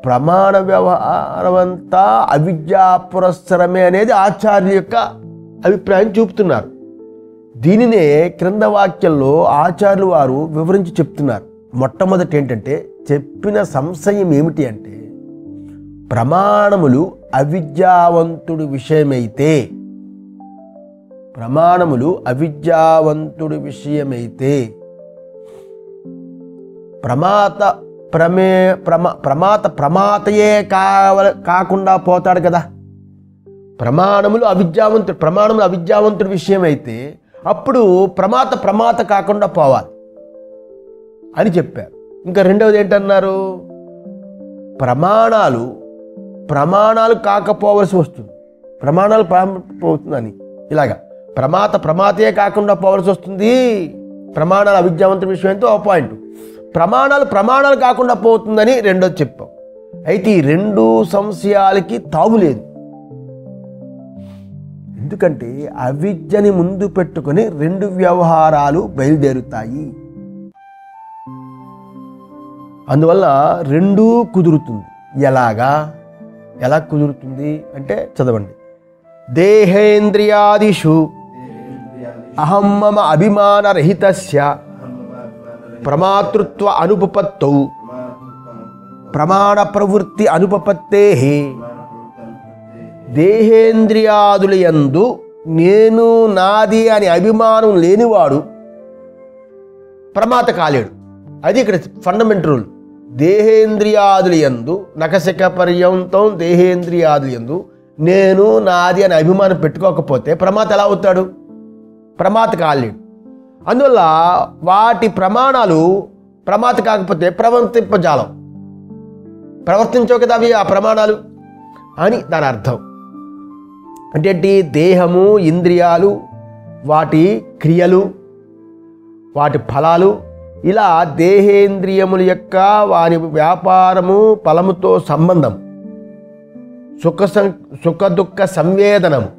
ప్రమాణ వ్యవహారమంతా అవిద్యా పురస్సరమే అనేది ఆచార్యుల యొక్క అభిప్రాయం చూపుతున్నారు. దీనినే క్రింద వాక్యంలో ఆచార్యులు వారు వివరించి చెప్తున్నారు. మొట్టమొదటి ఏంటంటే, చెప్పిన సంశయం ఏమిటి అంటే, ప్రమాణములు అవిద్యావంతుడి విషయమైతే ప్రమాతయే కాకుండా పోతాడు కదా. ప్రమాణములు అవిద్యావంతుడి విషయమైతే అప్పుడు ప్రమాత కాకుండా పోవాలి అని చెప్పారు. ఇంకా రెండవది ఏంటన్నారు, ప్రమాణాలు కాకపోవలసి వస్తుంది, ప్రమాణాలు పోతుందని. ఇలాగా ప్రమాతయే కాకుండా పోవలసి వస్తుంది. ప్రమాణాలు అవిద్యావంతుడి విషయంతో ఒక పాయింట్, ప్రమాణాలు కాకుండా పోతుందని రెండోది చెప్పాం. అయితే ఈ 2 సంశయాలకి తావులేదు. ఎందుకంటే అవిద్యని ముందు పెట్టుకొని 2 వ్యవహారాలు బయలుదేరుతాయి. అందువల్ల 2 కుదురుతుంది. ఎలా కుదురుతుంది అంటే చదవండి. దేహేంద్రియాదిషు అహం మమ అభిమానరహితస్య ప్రమాతృత్వ అనుపపత్తౌ ప్రమాణ ప్రవృత్తి అనుపపత్తేః దేహేంద్రియాదులయందు నేను నాది అని అభిమానం లేనివాడు ప్రమాత కాలేడు. అది ఇక్కడ ఫండమెంటల్ రూల్. దేహేంద్రియాదులయందు నఖశిఖ పర్యంతం దేహేంద్రియాదులయందు నేను నాది అని అభిమానం పెట్టుకోకపోతే ప్రమాత ఎలా అవుతాడు? ప్రమాత కాలేడు. అందువల్ల వాటి ప్రమాణాలు ప్రమాత కాకపోతే ప్రవర్తించవు కదా అవి, ఆ ప్రమాణాలు అని దాని అర్థం. అంటే దేహము, ఇంద్రియాలు, వాటి క్రియలు, వాటి ఫలాలు, ఇలా దేహేంద్రియముల యొక్క వారి వ్యాపారము ఫలముతో సంబంధం, సుఖ దుఃఖ సంవేదనము,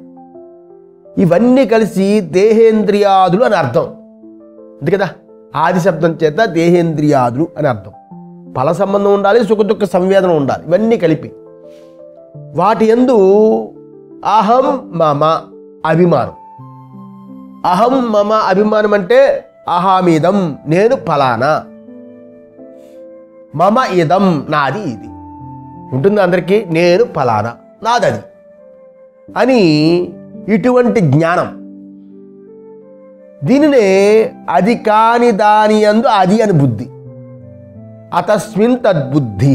ఇవన్నీ కలిసి దేహేంద్రియాదులు అని అర్థం. అంతే కదా, ఆది శబ్దం చేత దేహేంద్రియాదులు అని అర్థం. ఫల సంబంధం ఉండాలి, సుఖ దుఃఖ సంవేదన ఉండాలి, ఇవన్నీ కలిపి. వాటి యందు అహం మమ అభిమానం. అహం మమ అభిమానం అంటే అహమిదం నేను ఫలానా, మమ ఇదం నాది ఇది ఉంటుంది అందరికీ, నేను ఫలానా నాదది అని ఇటువంటి జ్ఞానం. దీనినే అది కాని దాని యందు అది అని బుద్ధి, అతస్మిన్ తద్బుద్ధి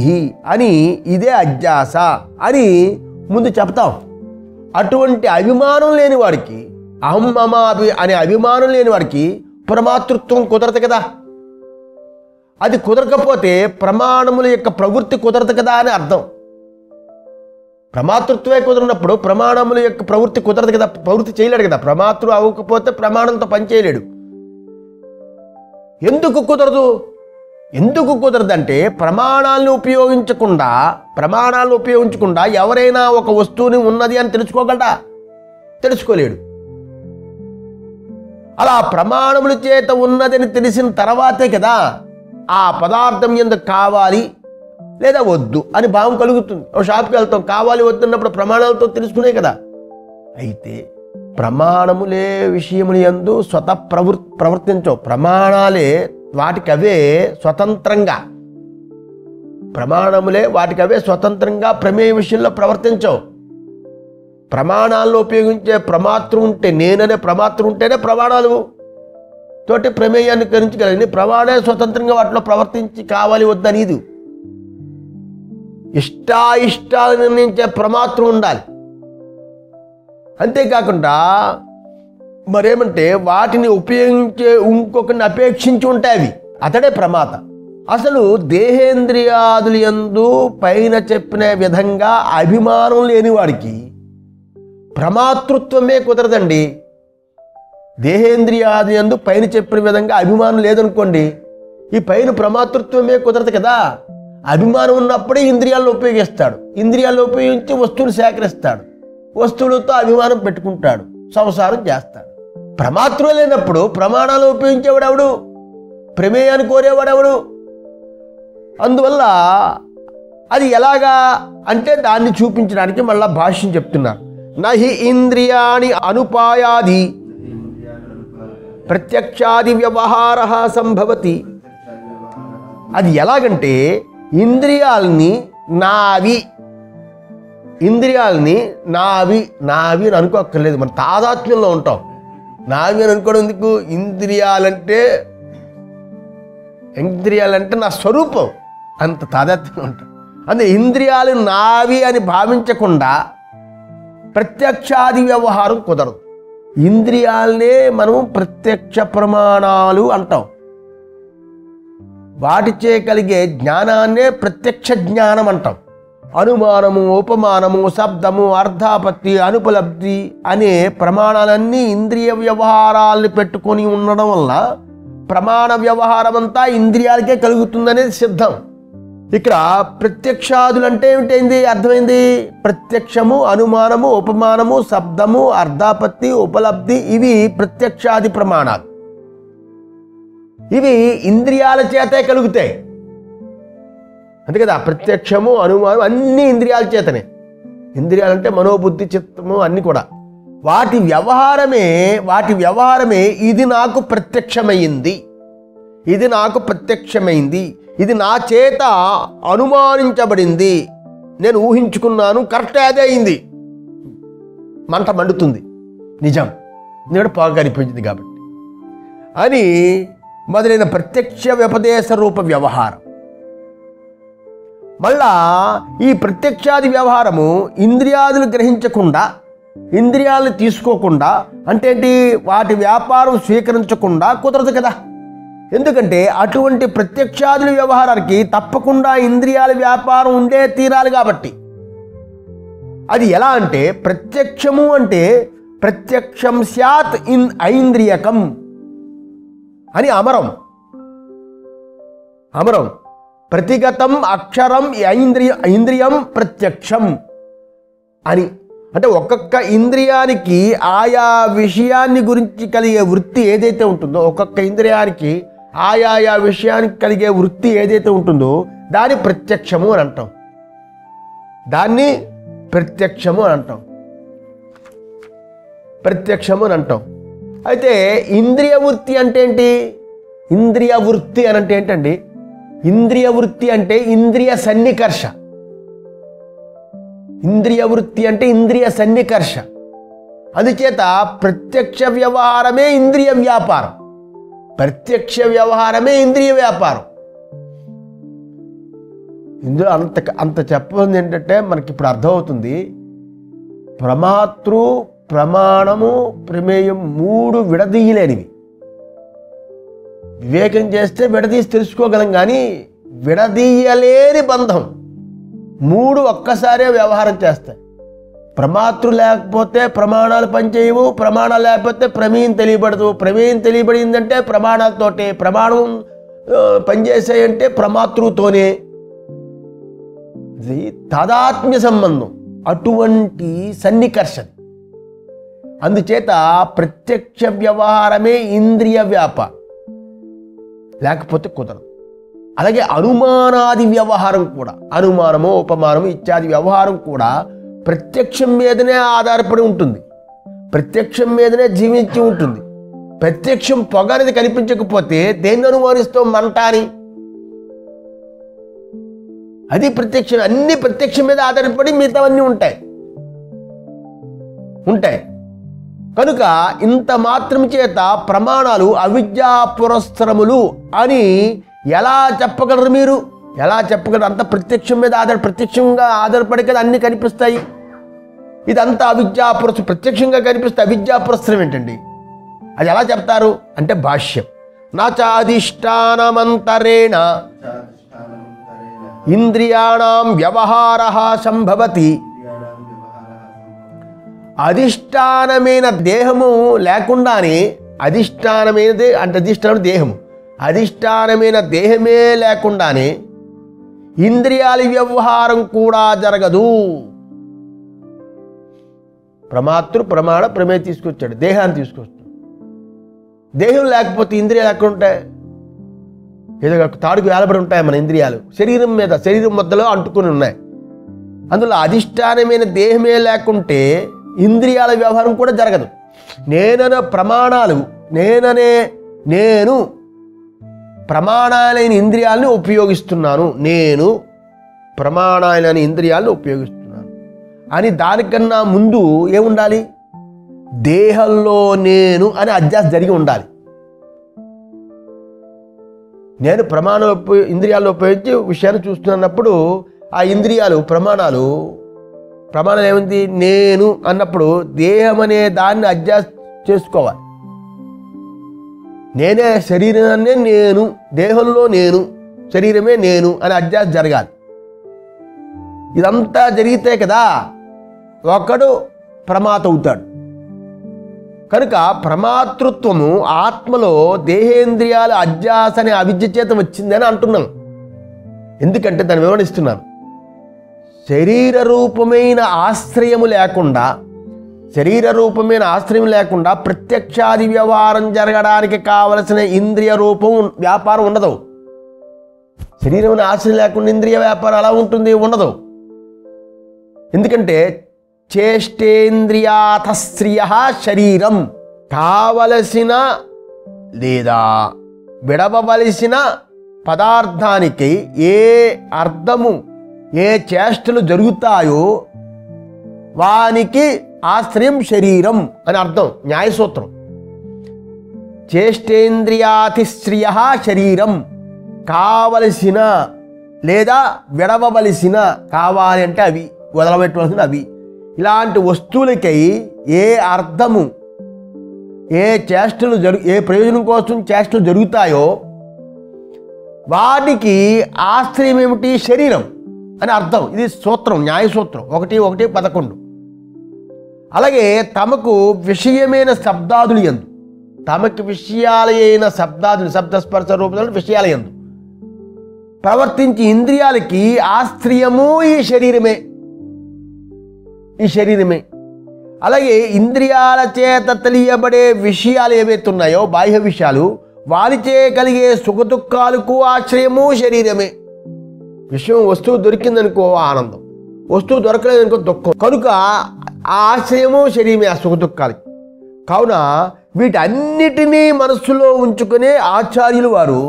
అని, ఇదే అజ్ఞాస అని ముందు చెప్తాం. అటువంటి అభిమానం లేని వాడికి, అహం మమ అనే అభిమానం లేని వాడికి ప్రమాతృత్వం కుదరదు కదా. అది కుదరకపోతే ప్రమాణముల యొక్క ప్రవృత్తి కుదరదు కదా అని అర్థం. ప్రమాతృత్వమే కుదరనప్పుడు ప్రమాణముల యొక్క ప్రవృత్తి కుదరదు కదా, ప్రవృత్తి చేయలేడు కదా. ప్రమాతృ అవ్వకపోతే ప్రమాణంతో పనిచేయలేడు. ఎందుకు కుదరదు? ఎందుకు కుదరదంటే ప్రమాణాలను ఉపయోగించకుండా ఎవరైనా ఒక వస్తువుని ఉన్నది అని తెలుసుకోగలడా? తెలుసుకోలేడు. అలా ప్రమాణముల చేత ఉన్నదని తెలిసిన తర్వాతే కదా ఆ పదార్థం ఎందుకు కావాలి లేదా వద్దు అని భావం కలుగుతుంది. ఒక షాప్కి వెళ్తాం, కావాలి వద్దున్నప్పుడు ప్రమాణాలతో తెలుసుకునే కదా. అయితే ప్రమాణములే విషయములు యందు ప్రవర్తించవు. ప్రమాణాలే వాటికి అవే స్వతంత్రంగా, ప్రమాణములే వాటికి అవే స్వతంత్రంగా ప్రమేయ విషయంలో ప్రవర్తించవు. ప్రమాణాలను ఉపయోగించే ప్రమాతృ ఉంటే, నేననే ప్రమాతృ ఉంటేనే ప్రమాణాలు తోటి ప్రమేయాన్ని కరించగలిగింది. ప్రమాణే స్వతంత్రంగా వాటిలో ప్రవర్తించి కావాలి వద్దనేది. ఇష్టాయిష్టాలు నిర్ణయించే ప్రమాతృ ఉండాలి. అంతేకాకుండా మరేమంటే వాటిని ఉపయోగించే ఇంకొకరిని అపేక్షించి ఉంటాయి అవి, అతడే ప్రమాత. అసలు దేహేంద్రియాదులు యందు పైన చెప్పిన విధంగా అభిమానం లేని వాడికి ప్రమాతృత్వమే కుదరదండి. దేహేంద్రియాది యందు పైన చెప్పిన విధంగా అభిమానం లేదనుకోండి, ఈ పైన ప్రమాతృత్వమే కుదరదు కదా. అభిమానం ఉన్నప్పుడే ఇంద్రియాలను ఉపయోగిస్తాడు, ఇంద్రియాలను ఉపయోగించి వస్తువులు సేకరిస్తాడు, వస్తువులతో అభిమానం పెట్టుకుంటాడు, సంసారం చేస్తాడు. ప్రమాతృ లేనప్పుడు ప్రమాణాలు ఉపయోగించేవాడెవడు? ప్రమేయాన్ని కోరేవాడెవడు? అందువల్ల అది ఎలాగా అంటే దాన్ని చూపించడానికి మళ్ళా భాష్యం చెప్తున్నారు. నహి ఇంద్రియాణి అనుపాయాది ప్రత్యక్షాది వ్యవహార సంభవతి. అది ఎలాగంటే ఇంద్రియాలని నావి నావి అని అనుకోక్కర్లేదు. మన తాదాత్మ్యంలో ఉంటాం. నావి అని అనుకోవడం ఎందుకు? ఇంద్రియాలంటే నా స్వరూపం, అంత తాదాత్మ్యంలో ఉంటాం. అందుకే ఇంద్రియాలు నావి అని భావించకుండా ప్రత్యక్షాది వ్యవహారం కుదరదు. ఇంద్రియాలనే మనం ప్రత్యక్ష ప్రమాణాలు అంటాం. వాటిచే కలిగే జ్ఞానాన్నే ప్రత్యక్ష జ్ఞానం అంటాం. అనుమానము, ఉపమానము, శబ్దము, అర్థాపత్తి, అనుపలబ్ధి అనే ప్రమాణాలన్నీ ఇంద్రియ వ్యవహారాలను పెట్టుకొని ఉండడం వల్ల ప్రమాణ వ్యవహారం అంతా ఇంద్రియాలకే కలుగుతుందనేది సిద్ధం. ఇక్కడ ప్రత్యక్షాదులు అంటే ఏమిటైంది? అర్థమైంది. ప్రత్యక్షము, అనుమానము, ఉపమానము, శబ్దము, అర్థాపత్తి, ఉపలబ్ధి ఇవి ప్రత్యక్షాది ప్రమాణాలు. ఇవి ఇంద్రియాల చేతే కలుగుతాయి. అంతే కదా. ప్రత్యక్షము, అనుమానం అన్నీ ఇంద్రియాల చేతనే. ఇంద్రియాలంటే మనోబుద్ధి, చిత్తము అన్నీ కూడా. వాటి వ్యవహారమే ఇది నాకు ప్రత్యక్షమైంది, ఇది నా చేత అనుమానించబడింది, నేను ఊహించుకున్నాను, కరెక్టే అదే అయింది. మంట మండుతుంది, నిజం, ఎందుకంటే పొగ కనిపించింది కాబట్టి అని మొదలైన ప్రత్యక్ష వ్యపదేశ రూప వ్యవహారం. మళ్ళా ఈ ప్రత్యక్షాది వ్యవహారము ఇంద్రియాదులు గ్రహించకుండా, ఇంద్రియాలను తీసుకోకుండా, అంటే ఏంటి? వాటి వ్యాపారం స్వీకరించకుండా కుదరదు కదా. ఎందుకంటే అటువంటి ప్రత్యక్షాదుల వ్యవహారానికి తప్పకుండా ఇంద్రియాల వ్యాపారం ఉండే తీరాలి కాబట్టి. అది ఎలా అంటే ప్రత్యక్షము అంటే ప్రత్యక్షం స్యాత్ ఇన్ ఐంద్రియకం అని అమరం ప్రతిగతం అక్షరం ఇంద్రియం ప్రత్యక్షం అని. అంటే ఒక్కొక్క ఇంద్రియానికి ఆయా విషయాన్ని గురించి కలిగే వృత్తి ఏదైతే ఉంటుందో, ఒక్కొక్క ఇంద్రియానికి ఆయా విషయానికి కలిగే వృత్తి ఏదైతే ఉంటుందో దాన్ని ప్రత్యక్షము అని అంటాం. అయితే ఇంద్రియ వృత్తి అంటే ఏంటి? ఇంద్రియ వృత్తి అని అంటే ఏంటండి? ఇంద్రియ వృత్తి అంటే ఇంద్రియ సన్నికర్ష. అందుచేత ప్రత్యక్ష వ్యవహారమే ఇంద్రియ వ్యాపారం, ఇందులో అంత చెప్పబడింది ఏంటంటే మనకి ఇప్పుడు అర్థమవుతుంది. ప్రమాతృ, ప్రమాణము, ప్రమేయం 3 విడదీయలేనివి. వివేకం చేస్తే విడదీసి తెలుసుకోగలం, కానీ విడదీయలేని బంధం. 3 ఒక్కసారే వ్యవహారం చేస్తాయి. ప్రమాతృ లేకపోతే ప్రమాణాలు పనిచేయవు, ప్రమాణాలు లేకపోతే ప్రమేయం తెలియబడదు, ప్రమేయం తెలియబడిందంటే ప్రమాణాలతోటే, ప్రమాణం పనిచేసాయంటే ప్రమాతృతోనే. ఇది తాదాత్మ్య సంబంధం, అటువంటి సన్నికర్షణ. అందుచేత ప్రత్యక్ష వ్యవహారమే ఇంద్రియ వ్యాపారం, లేకపోతే కుదరదు. అలాగే అనుమానాది వ్యవహారం కూడా, అనుమానము, ఉపమానము ఇత్యాది వ్యవహారం కూడా ప్రత్యక్షం మీదనే ఆధారపడి ఉంటుంది, ప్రత్యక్షం మీదనే జీవించి ఉంటుంది. ప్రత్యక్షం పొగ అనేది కనిపించకపోతే దేన్ని అనుమానిస్తాం? మంట అని. అది ప్రత్యక్షం. అన్ని ప్రత్యక్షం మీద ఆధారపడి మిగతావన్నీ ఉంటాయి. కనుక ఇంత మాత్రం చేత ప్రమాణాలు అవిద్యా పురస్సరములు అని ఎలా చెప్పగలరు మీరు? ఎలా చెప్పగలరు? అంత ప్రత్యక్షం మీద ప్రత్యక్షంగా ఆధారపడి కదా అన్నీ కనిపిస్తాయి. ఇదంతా అవిద్యా పురస్సరం, ప్రత్యక్షంగా కనిపిస్తే అవిద్యా పురస్సరం ఏంటండి? అది ఎలా చెప్తారు అంటే భాష్యం. నాచాధిష్టానమంతరేణ ఇంద్రియాణం వ్యవహారః సంభవతి. అధిష్టానమైన దేహము లేకుండానే, అధిష్టానమైనదే అంటే అధిష్టానం దేహము, అధిష్టానమైన దేహమే లేకుండానే ఇంద్రియాల వ్యవహారం కూడా జరగదు. ప్రమాతృ, ప్రమాణ, ప్రమేయం తీసుకొచ్చాడు, దేహాన్ని తీసుకొస్తాడు. దేహం లేకపోతే ఇంద్రియాలు ఎక్కడ ఉంటాయి? ఏదో తాడుకు వేలబడి ఉంటాయి మన ఇంద్రియాలు, శరీరం మీద, శరీరం మధ్యలో అంటుకొని ఉన్నాయి. అందులో అధిష్టానమైన దేహమే లేకుంటే ఇంద్రియాల వ్యవహారం కూడా జరగదు. నేననే ప్రమాణాలు, నేను ప్రమాణాలైన ఇంద్రియాలను ఉపయోగిస్తున్నాను, నేను ప్రమాణాలైన ఇంద్రియాలను ఉపయోగిస్తున్నాను అని దానికన్నా ముందు ఏముండాలి? దేహంలో నేను అనే అధ్యాస జరిగి ఉండాలి. నేను ఇంద్రియాలను ఉపయోగించి విషయాన్ని చూస్తున్నప్పుడు ఆ ఇంద్రియాలు ప్రమాణాలు ఏమైంది? నేను అన్నప్పుడు దేహం అనే దాన్ని అధ్యాస చేసుకోవాలి. నేనే శరీరాన్నే నేను, దేహంలో నేను, శరీరమే నేను అనే అధ్యాస జరగాలి. ఇదంతా జరిగితే కదా ఒకడు ప్రమాత అవుతాడు. కనుక ప్రమాతృత్వము ఆత్మలో దేహేంద్రియాల అధ్యాస అనే అవిద్య చేత వచ్చిందని అంటున్నాం. ఎందుకంటే దాన్ని వివరిస్తున్నాను. శరీర రూపమైన ఆశ్రయము లేకుండా ప్రత్యక్షాది వ్యవహారం జరగడానికి కావలసిన ఇంద్రియ రూపం వ్యాపారం ఉండదు. శరీరం ఆశ్రయం లేకుండా ఇంద్రియ వ్యాపారం అలా ఉంటుంది, ఉండదు. ఎందుకంటే చేష్టేంద్రియాథశ్రియ శరీరం, కావలసిన లేదా విడవవలసిన పదార్థానికి ఏ అర్థము, ఏ చేష్టలు జరుగుతాయో వానికి ఆశ్రయం శరీరం అని అర్థం. న్యాయసూత్రం. చేష్టేంద్రియాతిశ్రియ శరీరం, కావలసిన లేదా విడవవలసిన, కావాలి అంటే అవి, వదలబెట్టవలసిన అవి, ఇలాంటి వస్తువులకై ఏ అర్థము, ఏ చేష్టలు ఏ ప్రయోజనం కోసం చేష్టలు జరుగుతాయో వాటికి ఆశ్రయం ఏమిటి? శరీరం అని అర్థం. ఇది సూత్రం, న్యాయసూత్రం 1:11. అలాగే తమకు విషయమైన శబ్దాదులు యందు, తమకు విషయాలైన శబ్దాదులు, శబ్దస్పర్శ రూపంలో విషయాల యందు ప్రవర్తించి ఇంద్రియాలకి ఆశ్రయము ఈ శరీరమే. అలాగే ఇంద్రియాల చేత తెలియబడే విషయాలు ఏవైతే ఉన్నాయో, బాహ్య విషయాలు, వారిచే కలిగే సుఖదుఖాలకు ఆశ్రయము శరీరమే. విషయం, వస్తువు దొరికిందనుకో ఆనందం, వస్తువు దొరకలేదనుకో దుఃఖం. కనుక ఆ ఆశ్రయము శరీరమే ఆ సుఖదుఖాలకి. కావున వీటన్నిటినీ మనస్సులో ఉంచుకునే ఆచార్యులు వారు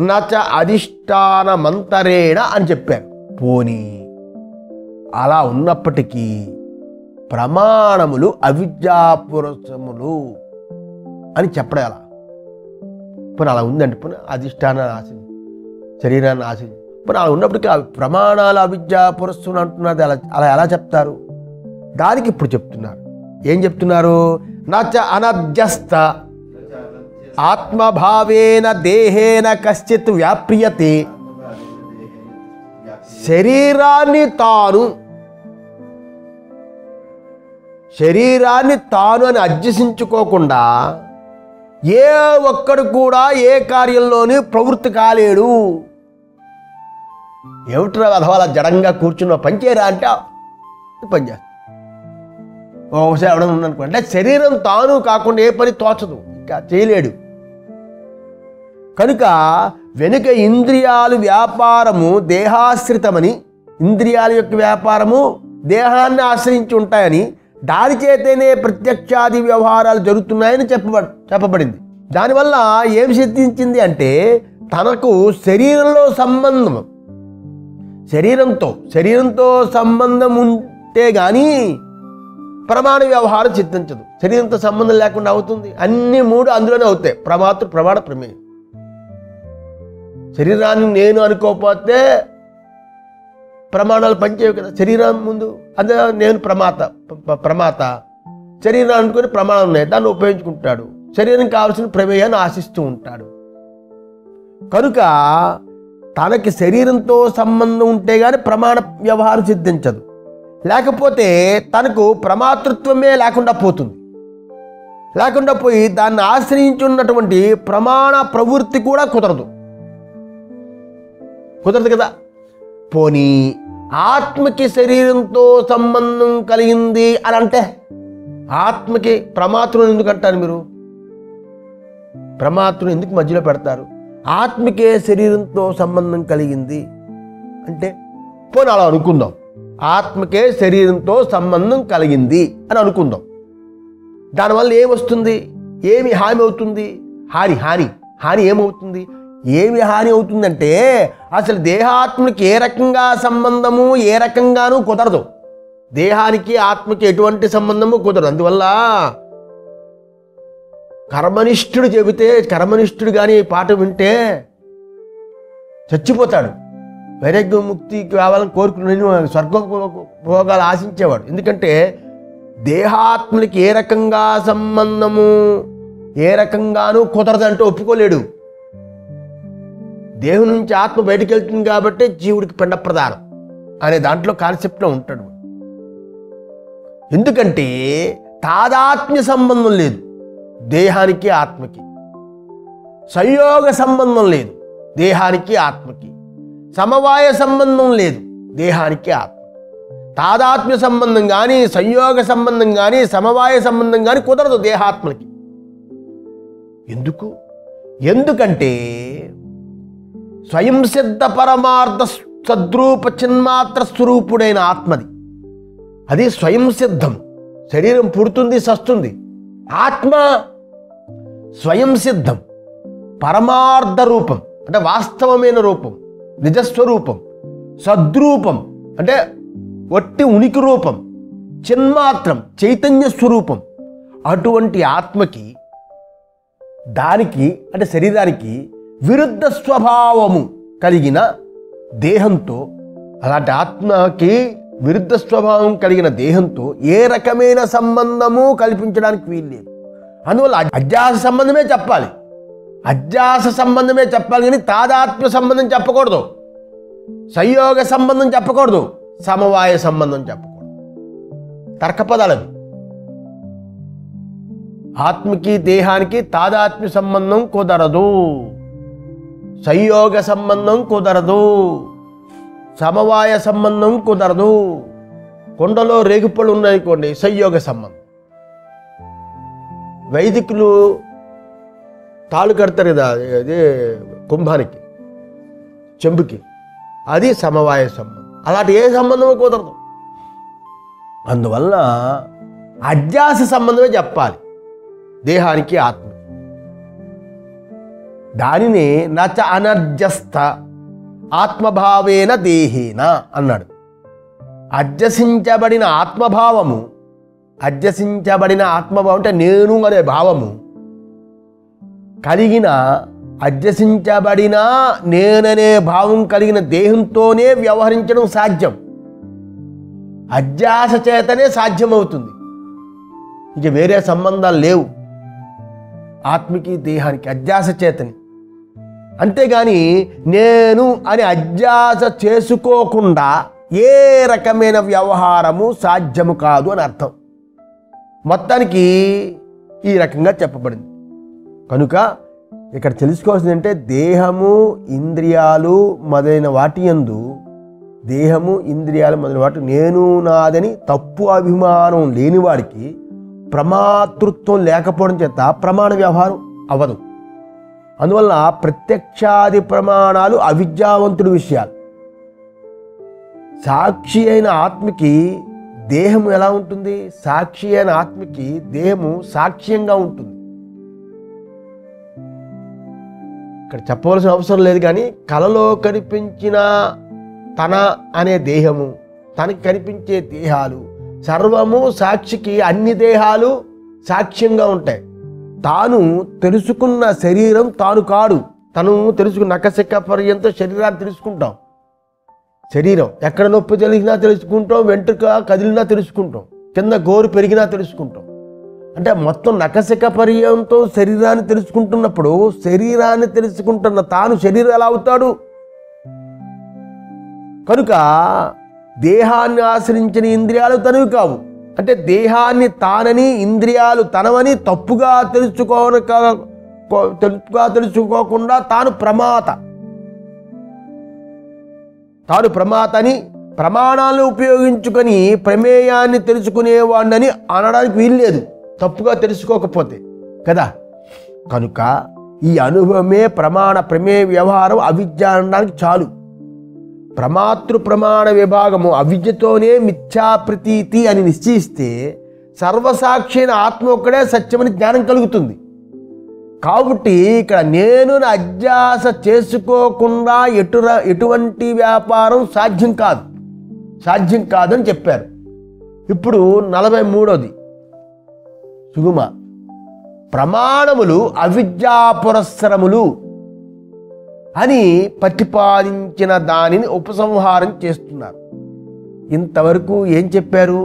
నచ అధిష్టానమంతరేణ అని చెప్పారు. పోనీ అలా ఉన్నప్పటికీ ప్రమాణములు అవిద్యాపురసములు అని చెప్పడం ఎలా? పోనీ అలా ఉందండి, పోనీ అధిష్టానాన్ని ఆశించి శరీరాన్ని ఆశించి, పోనీ అలా ఉన్నప్పటికీ ప్రమాణాలు అవిద్యాపురస్సులు అంటున్నది అలా ఎలా చెప్తారు? దానికి ఇప్పుడు చెప్తున్నారు. ఏం చెప్తున్నారు? నచ అనధ్యస్త ఆత్మభావేన దేహేన కశ్చిత్ వ్యాప్రియతే. శరీరాన్ని తాను అని అధ్యసించుకోకుండా ఏ ఒక్కడు కూడా ఏ కార్యంలోని ప్రవృత్తి కాలేడు. ఏమిట్రా అధవాల జడంగా కూర్చున్న పనిచేయరా అంటే పనిచేస్తా. ఒకసారి ఎవడన్నా ఉందనుకో అంటే శరీరం తాను కాకుండా ఏ పని తోచదు, ఇంకా చేయలేడు. కనుక వెనుక ఇంద్రియాలు వ్యాపారము దేహాశ్రితమని, ఇంద్రియాల యొక్క వ్యాపారము దేహాన్ని ఆశ్రయించి ఉంటాయని, దాని చేతనే ప్రత్యక్షాది వ్యవహారాలు జరుగుతున్నాయని చెప్పబడింది. దానివల్ల ఏం సిద్ధించింది అంటే తనకు శరీరంలో సంబంధం, శరీరంతో సంబంధం ఉంటే కానీ ప్రమాణ వ్యవహారం సిద్ధించదు. శరీరంతో సంబంధం లేకుండా అవుతుంది. అన్ని మూడు అందులోనే అవుతాయి. ప్రమాతృ ప్రమాణ ప్రమేయం. శరీరాన్ని నేను అనుకోకపోతే ప్రమాణాలు పనిచేయవు కదా. శరీరం ముందు అదే నేను ప్రమాత శరీరం అనుకుని ప్రమాణం ఉన్నాయి, దాన్ని ఉపయోగించుకుంటాడు. శరీరం కావాల్సిన ప్రమేయాన్ని ఆశిస్తూ ఉంటాడు. కనుక తనకి శరీరంతో సంబంధం ఉంటే కానీ ప్రమాణ వ్యవహారం సిద్ధించదు. లేకపోతే తనకు ప్రమాతృత్వమే లేకుండా పోతుంది. లేకుండా పోయి దాన్ని ఆశ్రయించి ఉన్నటువంటి ప్రమాణ ప్రవృత్తి కూడా కుదరదు కదా. పోనీ ఆత్మకి శరీరంతో సంబంధం కలిగింది అని అంటే ఆత్మకి ప్రమాతృని ఎందుకు అంటారు మీరు? ప్రమాతృని ఎందుకు మధ్యలో పెడతారు? ఆత్మకే శరీరంతో సంబంధం కలిగింది అంటే పోనీ అలా అనుకుందాం. ఆత్మకే శరీరంతో సంబంధం కలిగింది అని అనుకుందాం. దానివల్ల ఏమొస్తుంది? ఏమి హాని అవుతుంది? హాని ఏమవుతుంది? ఏమి హాని అవుతుందంటే అసలు దేహాత్మకి ఏ రకంగా సంబంధము ఏ రకంగానూ కుదరదు. దేహానికి ఆత్మకి ఎటువంటి సంబంధము కుదరదు. అందువల్ల కర్మనిష్ఠుడు చెబితే, కర్మనిష్ఠుడు కానీ పాట వింటే చచ్చిపోతాడు. వైరాగ్య ముక్తి కావాలని కోరుకుని స్వర్గ భోగాలు ఆశించేవాడు. ఎందుకంటే దేహాత్మలకి ఏ రకంగా సంబంధము ఏ రకంగానూ కుదరదంటే ఒప్పుకోలేడు. దేహం నుంచి ఆత్మ బయటికి వెళ్తుంది కాబట్టి జీవుడికి పిండ ప్రదానం అనే దాంట్లో కాన్సెప్ట్లో ఉంటాడు. ఎందుకంటే తాదాత్మ్య సంబంధం లేదు దేహానికి ఆత్మకి, సంయోగ సంబంధం లేదు దేహానికి ఆత్మకి, సమవాయ సంబంధం లేదు దేహానికి ఆత్మ. తాదాత్మ్య సంబంధం కానీ సంయోగ సంబంధం కానీ సమవాయ సంబంధం కానీ కుదరదు దేహాత్మకి. ఎందుకంటే స్వయం సిద్ధ పరమార్థ సద్రూప చిన్మాత్ర స్వరూపుడైన ఆత్మది. అది స్వయం సిద్ధం. శరీరం పుడుతుంది, సస్తుంది. ఆత్మ స్వయం సిద్ధం, పరమార్థ రూపం అంటే వాస్తవమైన రూపం, నిజస్వరూపం. సద్రూపం అంటే వట్టి ఉనికి రూపం, చిన్మాత్రం చైతన్య స్వరూపం. అటువంటి ఆత్మకి దానికి అంటే శరీరానికి విరుద్ధ స్వభావము కలిగిన దేహంతో, అలాంటి ఆత్మకి విరుద్ధ స్వభావం కలిగిన దేహంతో ఏ రకమైన సంబంధము కల్పించడానికి వీల్లేదు. అందువల్ల అధ్యాస సంబంధమే చెప్పాలి, కానీ తాదాత్మ్య సంబంధం చెప్పకూడదు, సంయోగ సంబంధం చెప్పకూడదు, సమవాయ సంబంధం చెప్పకూడదు. తర్కపదాలవి. ఆత్మకి దేహానికి తాదాత్మ్య సంబంధం కుదరదు, సంయోగ సంబంధం కుదరదు, సమవాయ సంబంధం కుదరదు. కొండలో రేగుపళ్ళు ఉన్నాయనుకోండి, సంయోగ సంబంధం. వైదికులు తాళు కడతారు కదా, అదే కుంభానికి, చెంబుకి, అది సమవాయ సంబంధం. అలాంటి ఏ సంబంధమో కుదరదు. అందువల్ల అధ్యాస సంబంధమే చెప్పాలి దేహానికి ఆత్మకి. దానిని నచ అనర్జస్త ఆత్మభావేన దేహేన అన్నాడు. అధ్యసించబడిన ఆత్మభావం అంటే నేను అనే భావము కలిగిన, అధ్యసించబడిన నేననే భావం కలిగిన దేహంతోనే వ్యవహరించడం సాధ్యం. అధ్యాస చేతనే సాధ్యమవుతుంది. ఇక వేరే సంబంధాలు లేవు ఆత్మకి దేహానికి, అధ్యాస చేతని. అంతేగాని నేను అని అధ్యాస చేసుకోకుండా ఏ రకమైన వ్యవహారము సాధ్యము కాదు అని అర్థం. మొత్తానికి ఈ రకంగా చెప్పబడింది. కనుక ఇక్కడ తెలుసుకోవాల్సింది అంటే దేహము ఇంద్రియాలు మొదలైన వాటి యందు, దేహము ఇంద్రియాలు మొదలైన వాటి నేను నాదని తప్పు అభిమానం లేనివాడికి ప్రమాతృత్వం లేకపోవడం చేత ప్రమాణ వ్యవహారం అవ్వదు. అందువలన ప్రత్యక్షాది ప్రమాణాలు అవిద్యావంతుడి విషయాలు. సాక్షి అయిన ఆత్మకి దేహము ఎలా ఉంటుంది? సాక్షి అయిన ఆత్మకి దేహము సాక్ష్యంగా ఉంటుంది. ఇక్కడ చెప్పవలసిన అవసరం లేదు, కానీ కలలో కనిపించిన తన అనే దేహము, తనకి కనిపించే దేహాలు సర్వము సాక్షికి అన్ని దేహాలు సాక్ష్యంగా ఉంటాయి. తాను తెలుసుకున్న శరీరం తాను కాడు. తను తెలుసుకున్న నఖశిఖ పర్యంతం శరీరాన్ని తెలుసుకుంటాం. శరీరం ఎక్కడ నొప్పి తెలిసినా తెలుసుకుంటాం, వెంట్రుక కదిలినా తెలుసుకుంటాం, కింద గోరు పెరిగినా తెలుసుకుంటాం. అంటే మొత్తం నఖశిఖ పర్యంతం శరీరాన్ని తెలుసుకుంటున్నప్పుడు శరీరాన్ని తెలుసుకుంటున్న తాను శరీరం ఎలా అవుతాడు? కనుక దేహాన్ని ఆశ్రయించిన ఇంద్రియాలు తనవి కావు. అంటే దేహాన్ని తానని ఇంద్రియాలు తనవని తప్పుగా తెలుసుకోకుండా తాను ప్రమాత అని ప్రమాణాలను ఉపయోగించుకొని ప్రమేయాన్ని తెలుసుకునేవాడిని అనడానికి వీల్లేదు, తప్పుగా తెలుసుకోకపోతే కదా. కనుక ఈ అనుభవమే ప్రమేయ వ్యవహారం అవిద్య అనడానికి చాలు. ప్రమాతృ ప్రమాణ విభాగము అవిద్యతోనే మిథ్యా ప్రతీతి అని నిశ్చయిస్తే సర్వసాక్షి అయిన ఆత్మ ఒక్కడే సత్యమని జ్ఞానం కలుగుతుంది. కాబట్టి ఇక్కడ నేను అధ్యాస చేసుకోకుండా ఎటువంటి వ్యాపారం సాధ్యం కాదని చెప్పారు. ఇప్పుడు 43వది సుగుమ. ప్రమాణములు అవిద్యా పురస్సరములు అని ప్రతిపాదించిన దానిని ఉపసంహారం చేస్తున్నారు. ఇంతవరకు ఏం చెప్పారు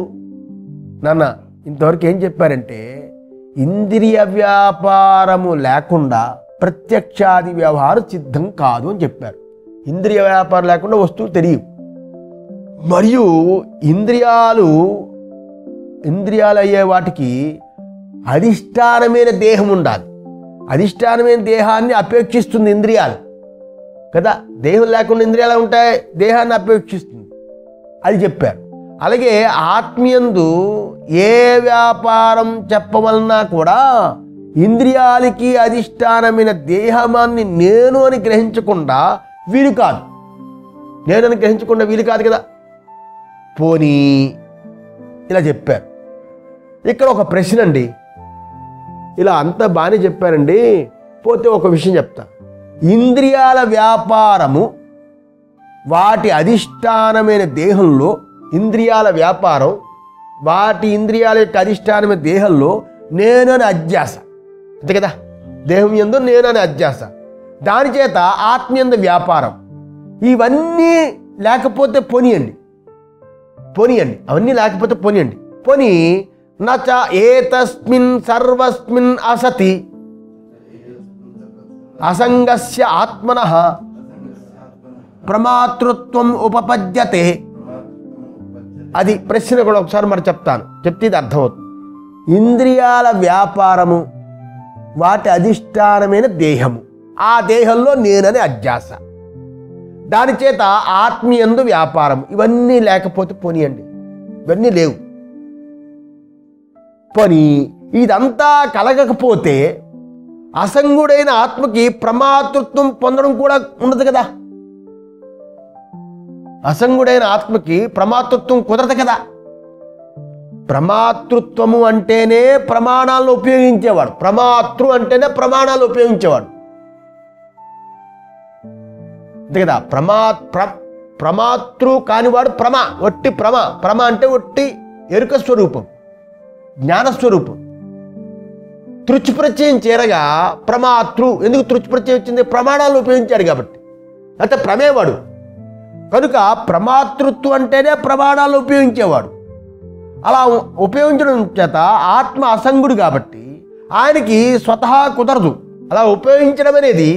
నాన్న? ఇంతవరకు ఏం చెప్పారంటే ఇంద్రియ వ్యాపారము లేకుండా ప్రత్యక్షాది వ్యవహారం సిద్ధం కాదు అని చెప్పారు. ఇంద్రియ వ్యాపారం లేకుండా వస్తువులు తెలియవు. మరియు ఇంద్రియాలు అయ్యే వాటికి అధిష్టానమైన దేహం ఉండాలి. అధిష్టానమైన దేహాన్ని అపేక్షిస్తుంది ఇంద్రియాలు కదా. దేహం లేకుండా ఇంద్రియాలు ఉంటాయి, దేహాన్ని అపేక్షిస్తుంది, అది చెప్పారు. అలాగే ఆత్మీయందు ఏ వ్యాపారం చెప్పవలనా కూడా ఇంద్రియాలకి అధిష్టానమైన దేహాన్ని నేను అని గ్రహించకుండా వీలు కాదు. నేనని గ్రహించకుండా వీలు కాదు కదా. పోనీ ఇలా చెప్పారు. ఇక్కడ ఒక ప్రశ్న అండి. ఇలా అంతా బాగానే చెప్పారండి, పోతే ఒక విషయం చెప్తా. ఇంద్రియాల వ్యాపారము వాటి అధిష్టానమైన దేహంలో, ఇంద్రియాల వ్యాపారం ఇంద్రియాల యొక్క అధిష్టానమైన దేహంలో నేను అని అధ్యాస, అంతే కదా. దేహం యందు నేను అని అధ్యాస, దాని చేత ఆత్మీయందు వ్యాపారం. ఇవన్నీ లేకపోతే పోనీయండి, అవన్నీ లేకపోతే పోనీయండి. పోనీ నచ ఏతస్మిన్ సర్వస్మిన్ అసతి అసంగస్య ఆత్మనః ప్రమాతృత్వం ఉపపద్యతే. అది ప్రశ్న కూడా ఒకసారి మరి చెప్తాను, చెప్తే ఇది అర్థమవుతుంది. ఇంద్రియాల వ్యాపారము వాటి అధిష్టానమైన దేహము, ఆ దేహంలో నేనని అధ్యాస, దాని చేత ఆత్మీయందు వ్యాపారం, ఇవన్నీ లేకపోతే పోనీయండి. ఇవన్నీ లేవు. పోనీ ఇదంతా కలగకపోతే అసంగుడైన ఆత్మకి ప్రమాతృత్వం పొందడం కూడా ఉండదు కదా. అసంగుడైన ఆత్మకి ప్రమాతృత్వం కుదరదు కదా. ప్రమాతృత్వము అంటేనే ప్రమాణాలను ఉపయోగించేవాడు, ప్రమాతృ అంటేనే ప్రమాణాలు ఉపయోగించేవాడు, అంతే కదా. ప్రమాతృ కానివాడు ఒట్టి ప్రమ అంటే ఒట్టి ఎరుక స్వరూపం, జ్ఞానస్వరూపం. తృచ్ ప్రత్యయం చేరగా ప్రమాతృ. ఎందుకు తృచ్ ప్రత్యయం వచ్చింది? ప్రమాణాలను ఉపయోగించాడు కాబట్టి. అయితే ప్రమేవాడు కనుక ప్రమాతృత్వం అంటేనే ప్రమాణాలు ఉపయోగించేవాడు. అలా ఉపయోగించడం చేత ఆత్మ అసంగుడు కాబట్టి ఆయనకి స్వతహా కుదరదు అలా ఉపయోగించడం అనేది.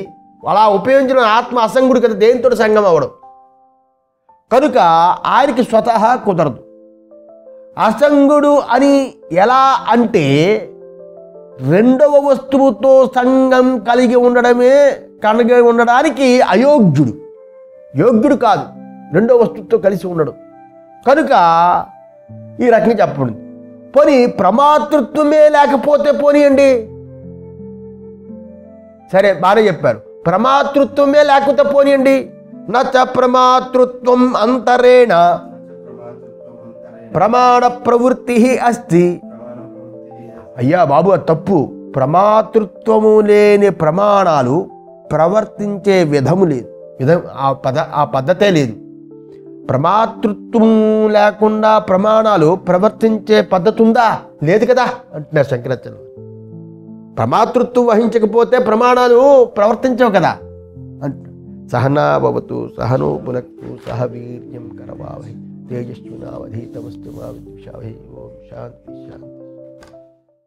అలా ఉపయోగించడం ఆత్మ అసంగుడు కదా, దేనితో సంగం అవ్వడం. కనుక ఆయనకి స్వతహా కుదరదు. అసంగుడు అని ఎలా అంటే రెండవ వస్తువుతో సంగం కలిగి ఉండడానికి అయోగ్యుడు, యోగ్యుడు కాదు రెండవ వస్తువుతో కలిసి ఉండడం. కనుక ఈ రకంగా చెప్పండి. పోనీ ప్రమాతృత్వమే లేకపోతే పోనీయండి, సరే బాగానే చెప్పారు. ప్రమాతృత్వమే లేకపోతే పోనీయండి. నచ ప్రమాతృత్వం అంతరేణ ప్రమాణ ప్రవృత్తి అస్తి. అయ్యా బాబు అది తప్పు. ప్రమాతృత్వము లేని ప్రమాణాలు ప్రవర్తించే విధము లేదు, ఆ పద్ధతే లేదు. ప్రమాతృత్వం లేకుండా ప్రమాణాలు ప్రవర్తించే పద్ధతి ఉందా? లేదు కదా అంటున్నారు శంకరాచార్యులు. ప్రమాతృత్వం వహించకపోతే ప్రమాణాలు ప్రవర్తించవు కదా అంట. సహనా భవతు సహనో భునక్తు సహ వీర్యం కరవావహై తేజస్వినావధీతమస్తు మా విద్విషావహై. ఓం శాంతి శాంతి.